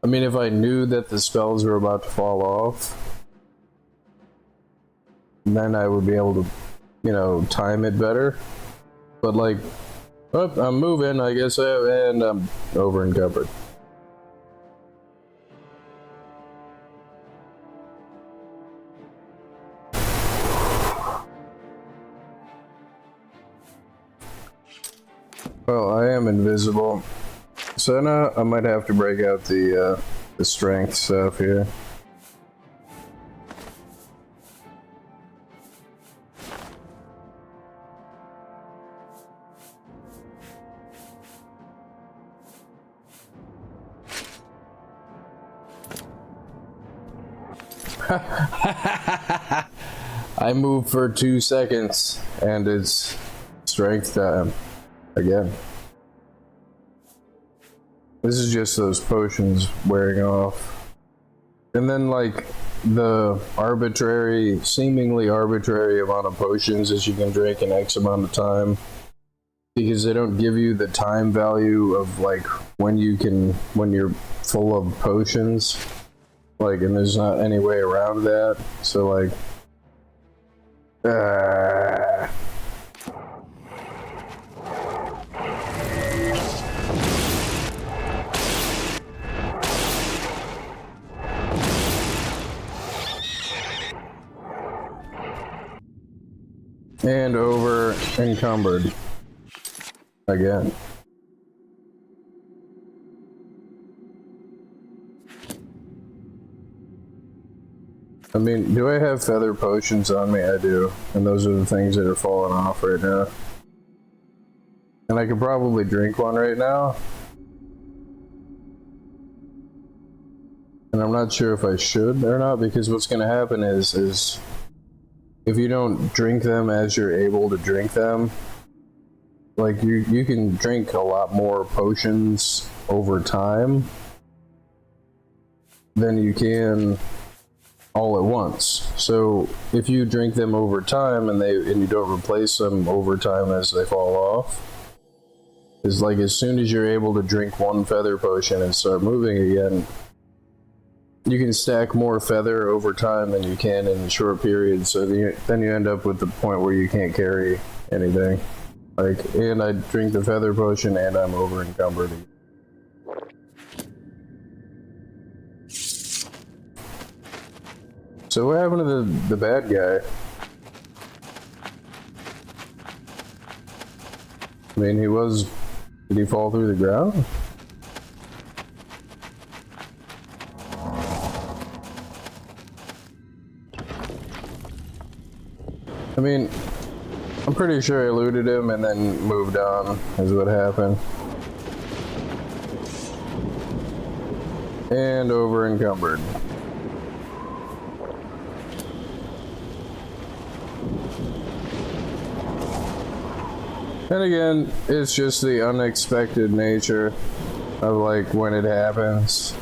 I mean, if I knew that the spells were about to fall off, then I would be able to, you know, time it better. But like, oh, I'm moving, I guess, and I'm over encumbered. Well, I am invisible, so now I might have to break out the strength stuff here. I moved for 2 seconds, and it's strength time again. This is just those potions wearing off. And then, like, the arbitrary, seemingly arbitrary amount of potions that you can drink in X amount of time. Because they don't give you the time value of, like, when you're full of potions. Like, and there's not any way around that. So, like, and over encumbered again. I mean, do I have feather potions on me? I do. And those are the things that are falling off right now. And I could probably drink one right now. And I'm not sure if I should or not, because what's going to happen is if you don't drink them as you're able to drink them, like you can drink a lot more potions over time than you can all at once. So if you drink them over time and you don't replace them over time as they fall off, it's like as soon as you're able to drink one feather potion and start moving again, you can stack more feather over time than you can in a short period. So then you end up with the point where you can't carry anything. Like, and I drink the feather potion and I'm over encumbered. So what happened to the bad guy? I mean, did he fall through the ground? I mean, I'm pretty sure I looted him and then moved on, is what happened. And over encumbered. And again, it's just the unexpected nature of, like, when it happens.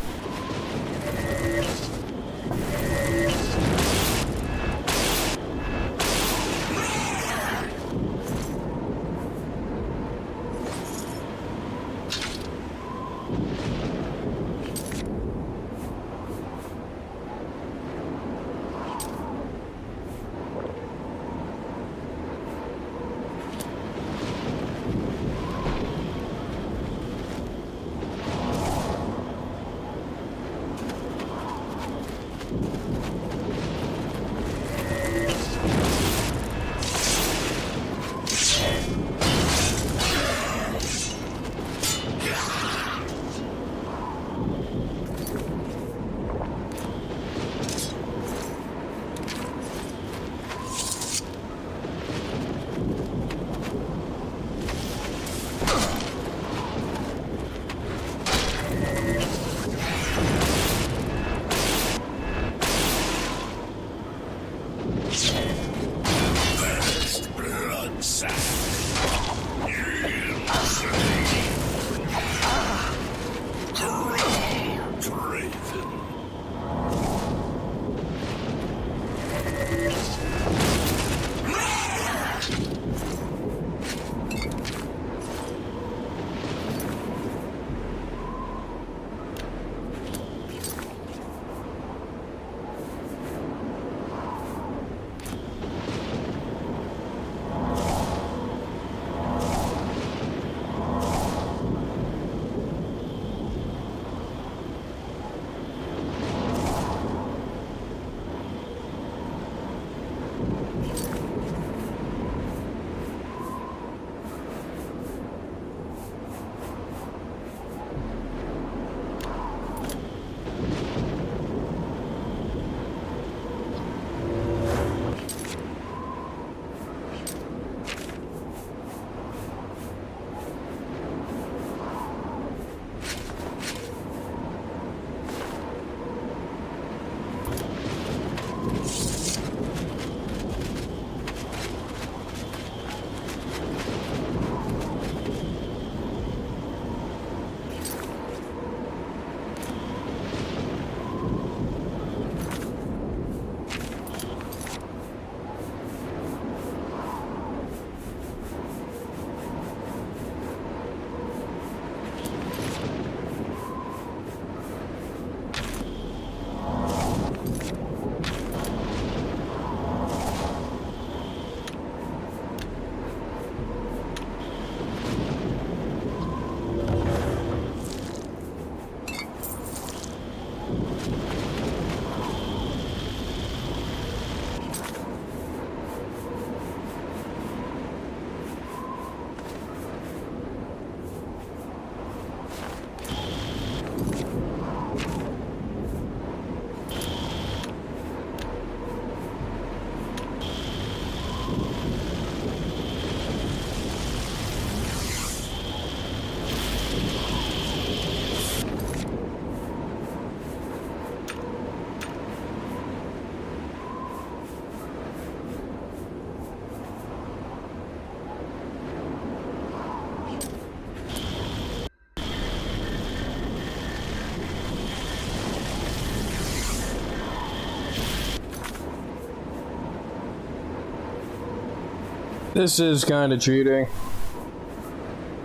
This is kind of cheating.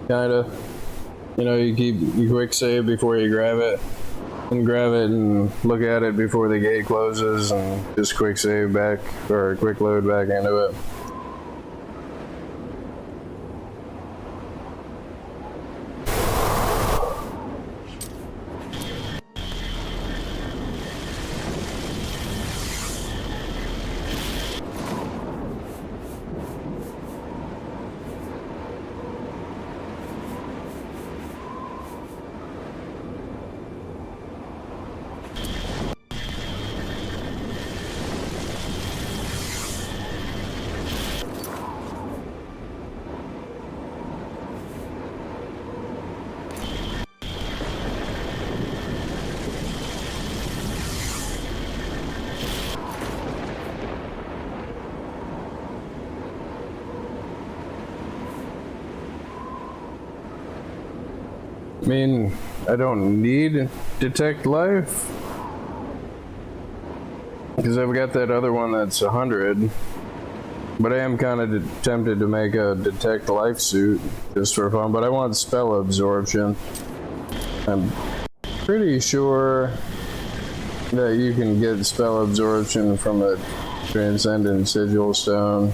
Kind of. You know, you quick save before you grab it. And grab it and look at it before the gate closes and just quick save back or quick load back into it. I mean, I don't need detect life because I've got that other one that's 100, but I am kind of tempted to make a detect life suit just for fun, but I want spell absorption. I'm pretty sure that you can get spell absorption from a transcendent sigil stone.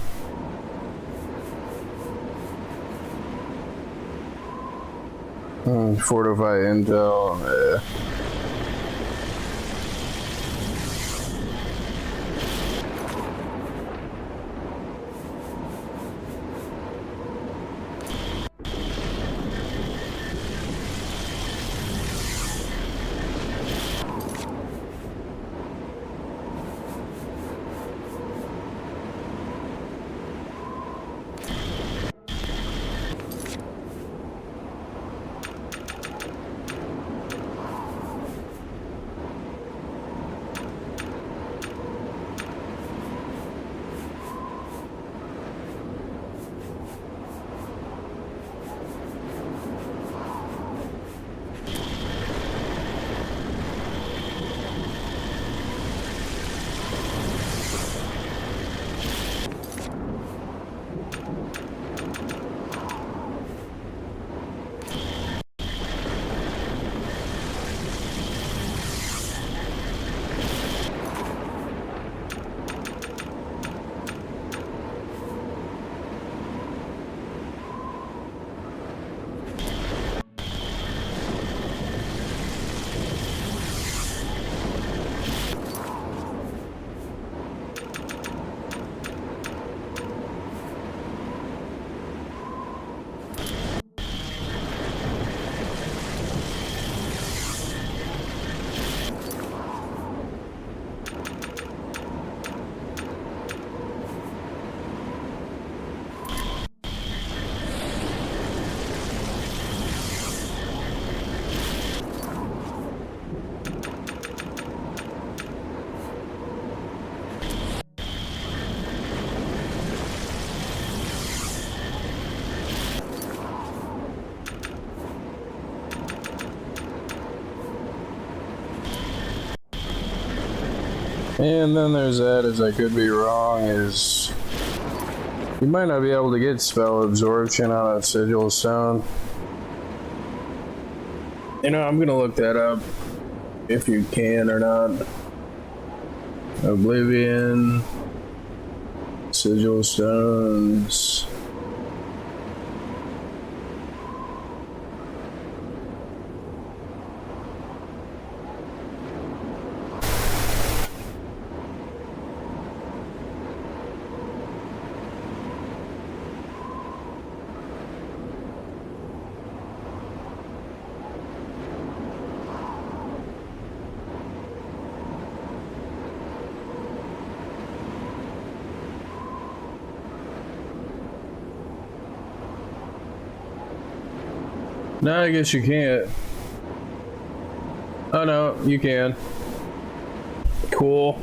Fortify intel. And then there's that, as I could be wrong, is you might not be able to get spell absorption on a sigil stone. You know, I'm gonna look that up, if you can or not. Oblivion, sigil stones. No, I guess you can't. Oh no, you can. Cool.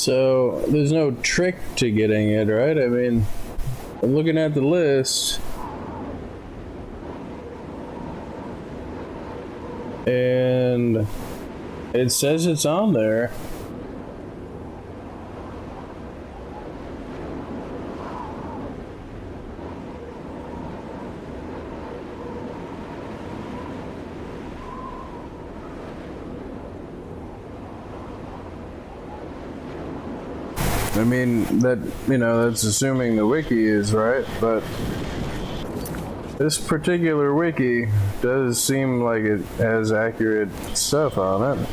So there's no trick to getting it, right? I mean, I'm looking at the list, and it says it's on there. I mean, that, you know, that's assuming the wiki is right, but this particular wiki does seem like it has accurate stuff on it.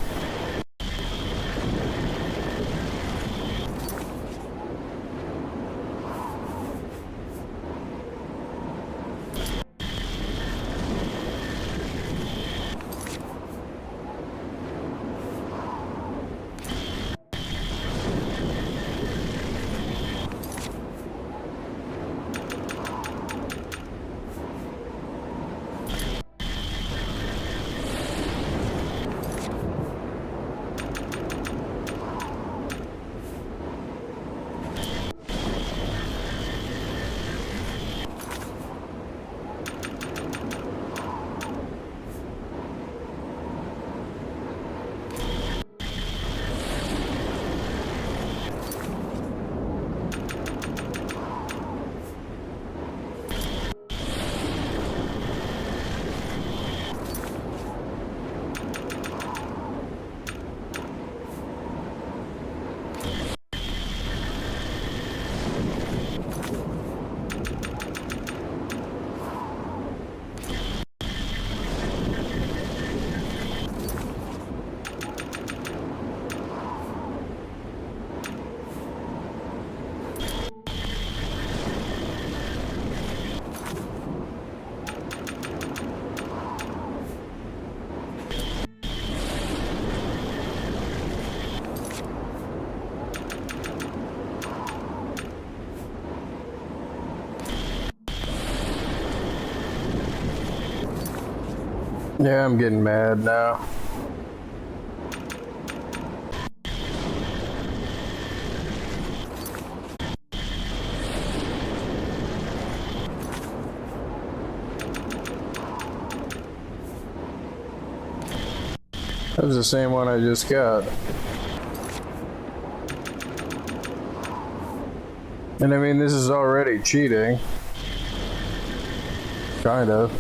Yeah, I'm getting mad now. That was the same one I just got. And I mean, this is already cheating. Kind of.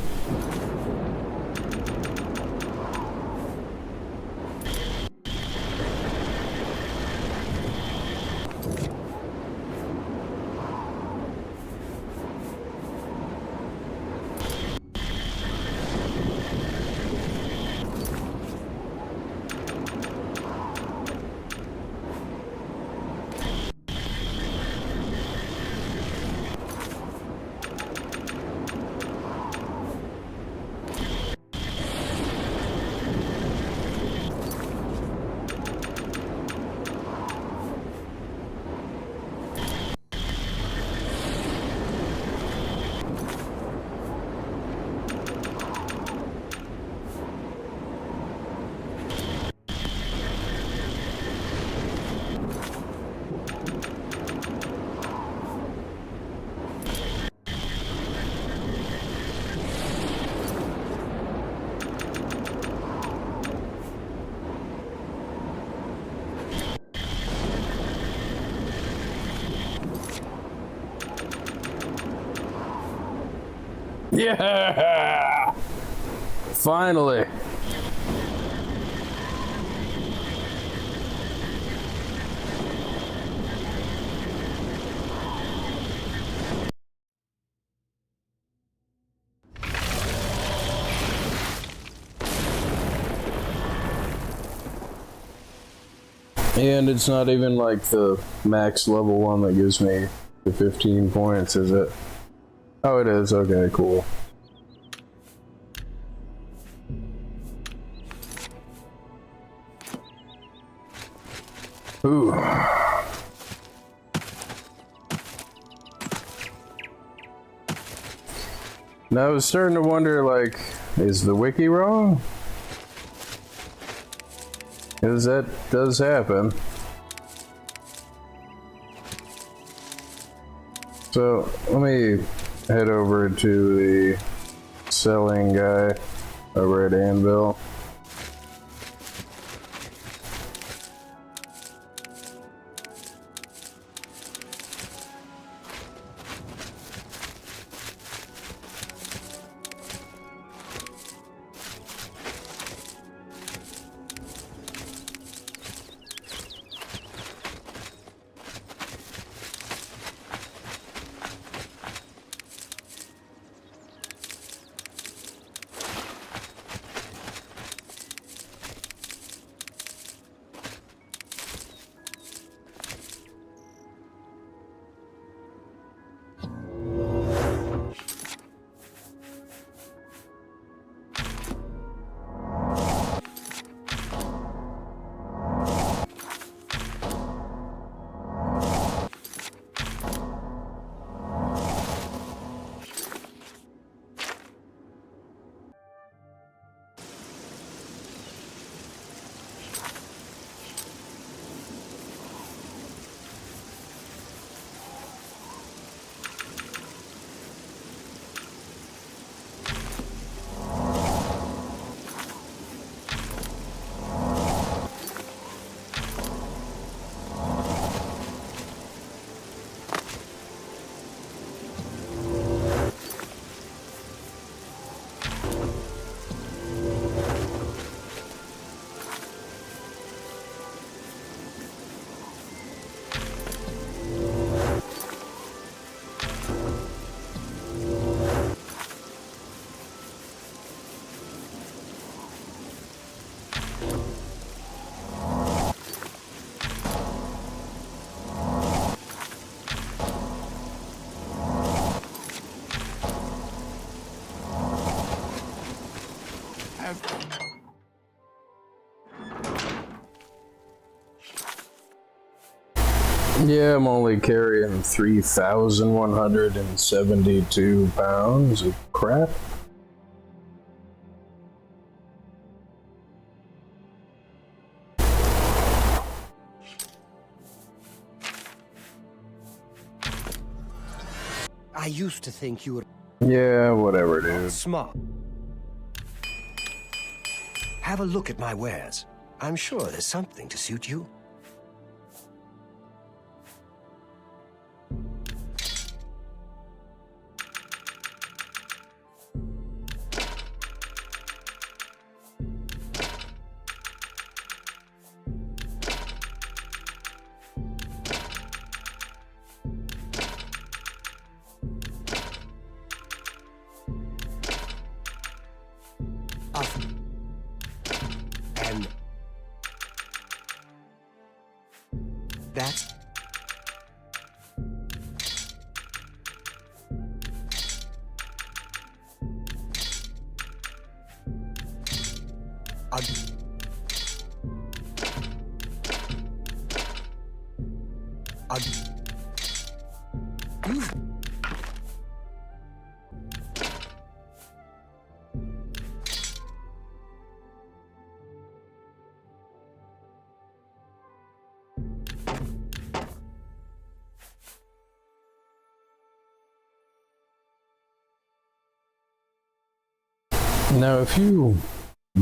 Yeah! Finally! And it's not even like the max level one that gives me the 15 points, is it? Oh, it is. Okay, cool. Ooh. Now I was starting to wonder, like, is the wiki wrong? Because that does happen. So let me head over to the selling guy over at Anvil. Yeah, I'm only carrying 3,172 pounds of crap. I used to think you were Yeah, whatever, dude. smart. Have a look at my wares. I'm sure there's something to suit you. And that's Now, if you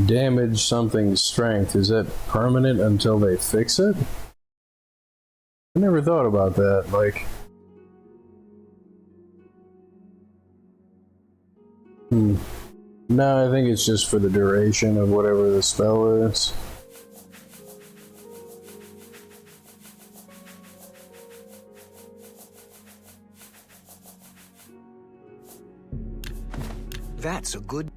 damage something's strength, is that permanent until they fix it? I never thought about that. Like, no, I think it's just for the duration of whatever the spell is. that's a good.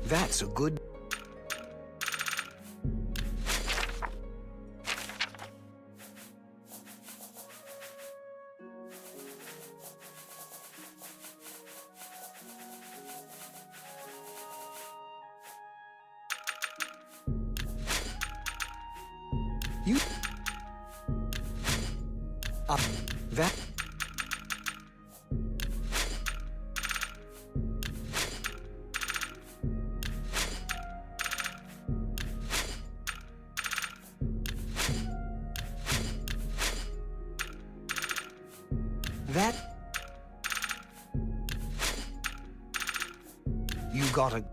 That's a good. You. That. That... You got a...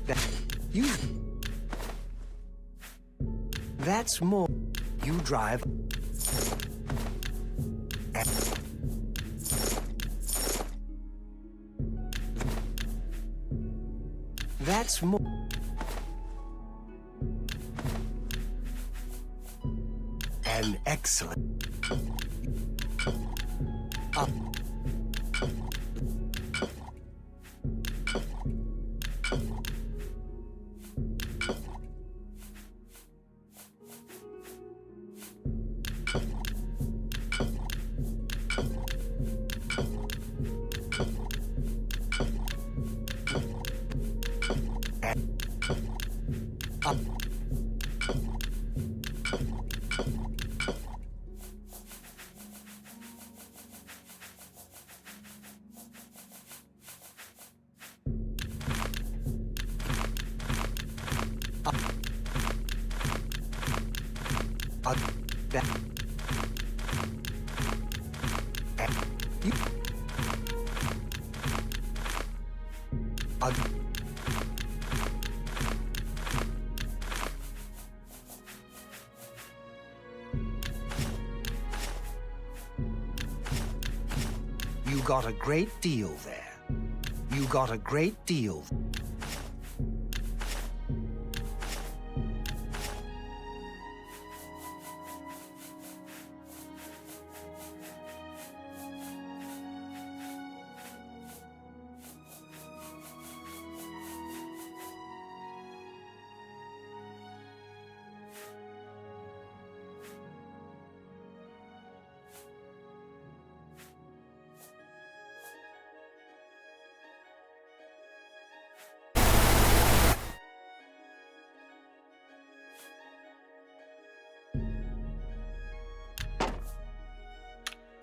That... You... That's more... You drive... That's more... An excellent... You got a great deal there. You got a great deal.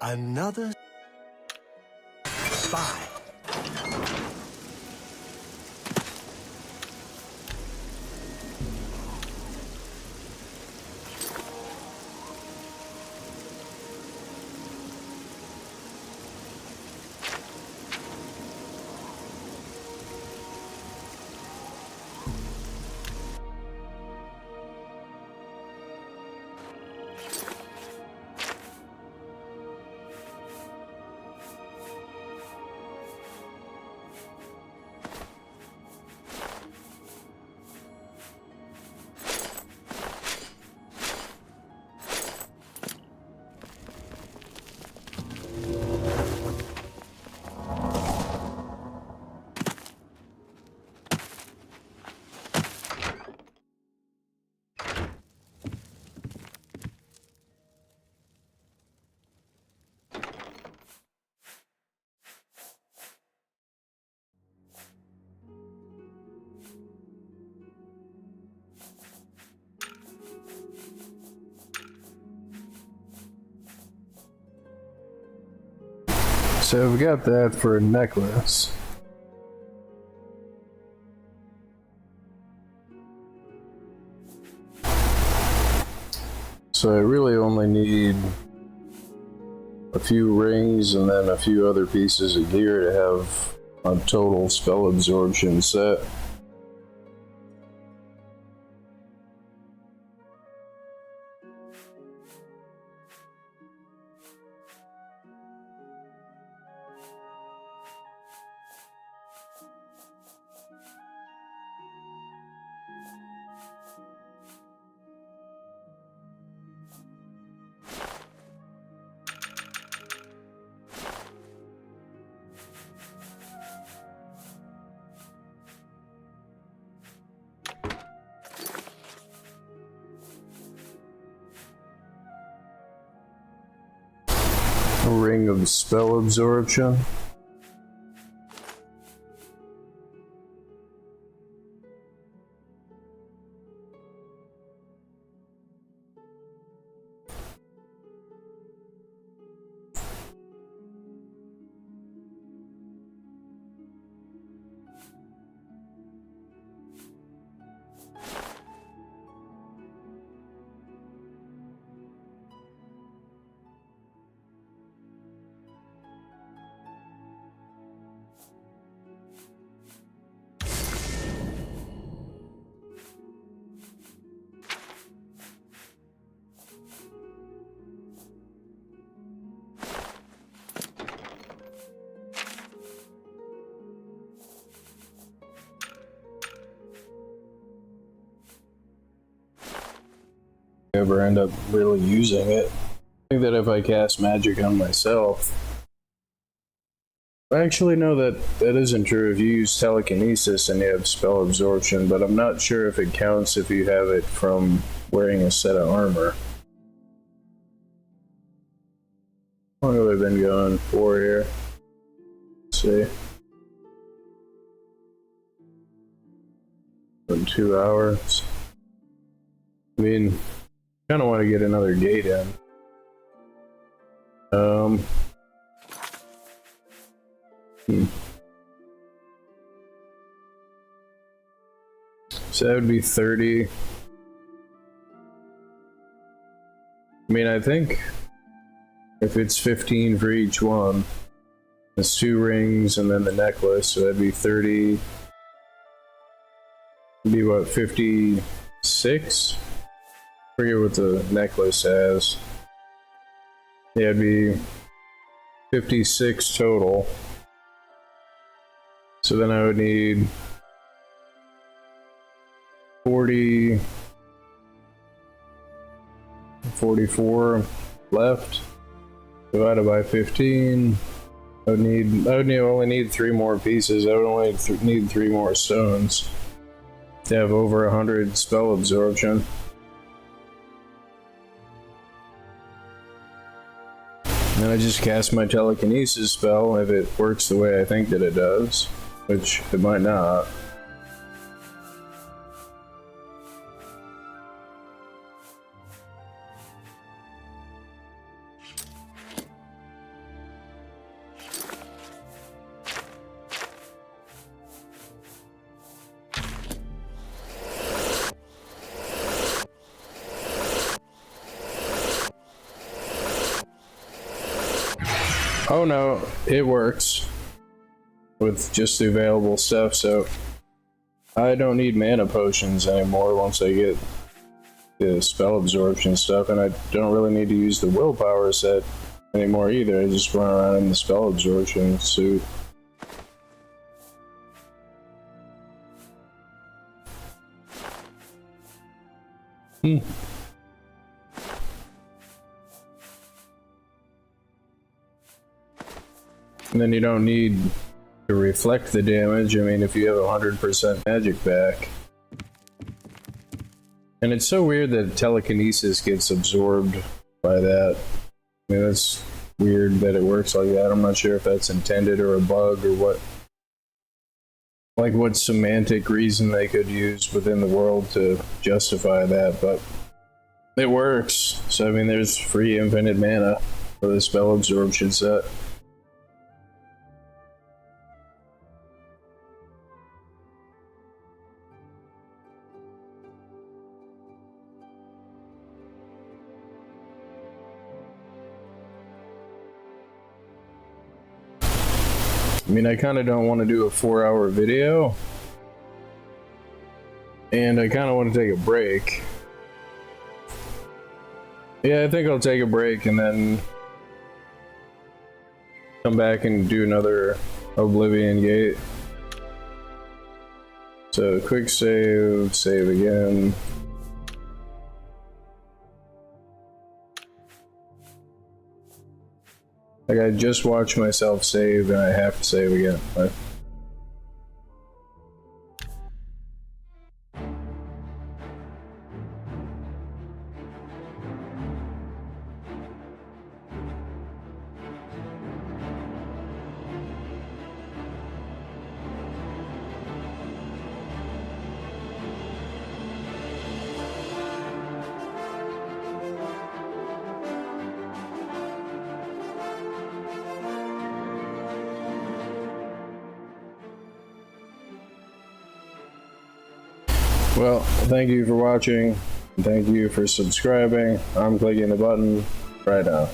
Another spy. So I've got that for a necklace. So I really only need a few rings and then a few other pieces of gear to have a total spell absorption set. A ring of spell absorption. ever end up really using it. I think that if I cast magic on myself, actually no, that isn't true. If you use telekinesis and you have spell absorption, but I'm not sure if it counts if you have it from wearing a set of armor. How long have I been going for here? Let's see. In 2 hours. I mean, kind of want to get another gate in. So that would be 30. I mean, I think if it's 15 for each one, it's 2 rings and then the necklace, so that'd be 30. It'd be what, 56? Forget what the necklace has. Yeah, it'd be 56 total. So then I would need 40, 44 left. Divided by 15. I would only need 3 more pieces. I would only need 3 more stones to have over 100 spell absorption. And then I just cast my telekinesis spell if it works the way I think that it does, which it might not. Oh no, it works with just the available stuff, so I don't need mana potions anymore once I get the spell absorption stuff, and I don't really need to use the willpower set anymore either. I just run around in the spell absorption suit. And then you don't need to reflect the damage. I mean, if you have 100% magic back. And it's so weird that telekinesis gets absorbed by that. I mean, that's weird that it works like that. I'm not sure if that's intended or a bug or what. Like what semantic reason they could use within the world to justify that, but it works. So, I mean, there's free infinite mana for the spell absorption set. I mean, I kind of don't want to do a 4-hour video, and I kind of want to take a break. Yeah, I think I'll take a break and then come back and do another Oblivion gate. So, quick save, save again. Like, I just watched myself save and I have to save again. Well, thank you for watching, and thank you for subscribing. I'm clicking the button right now.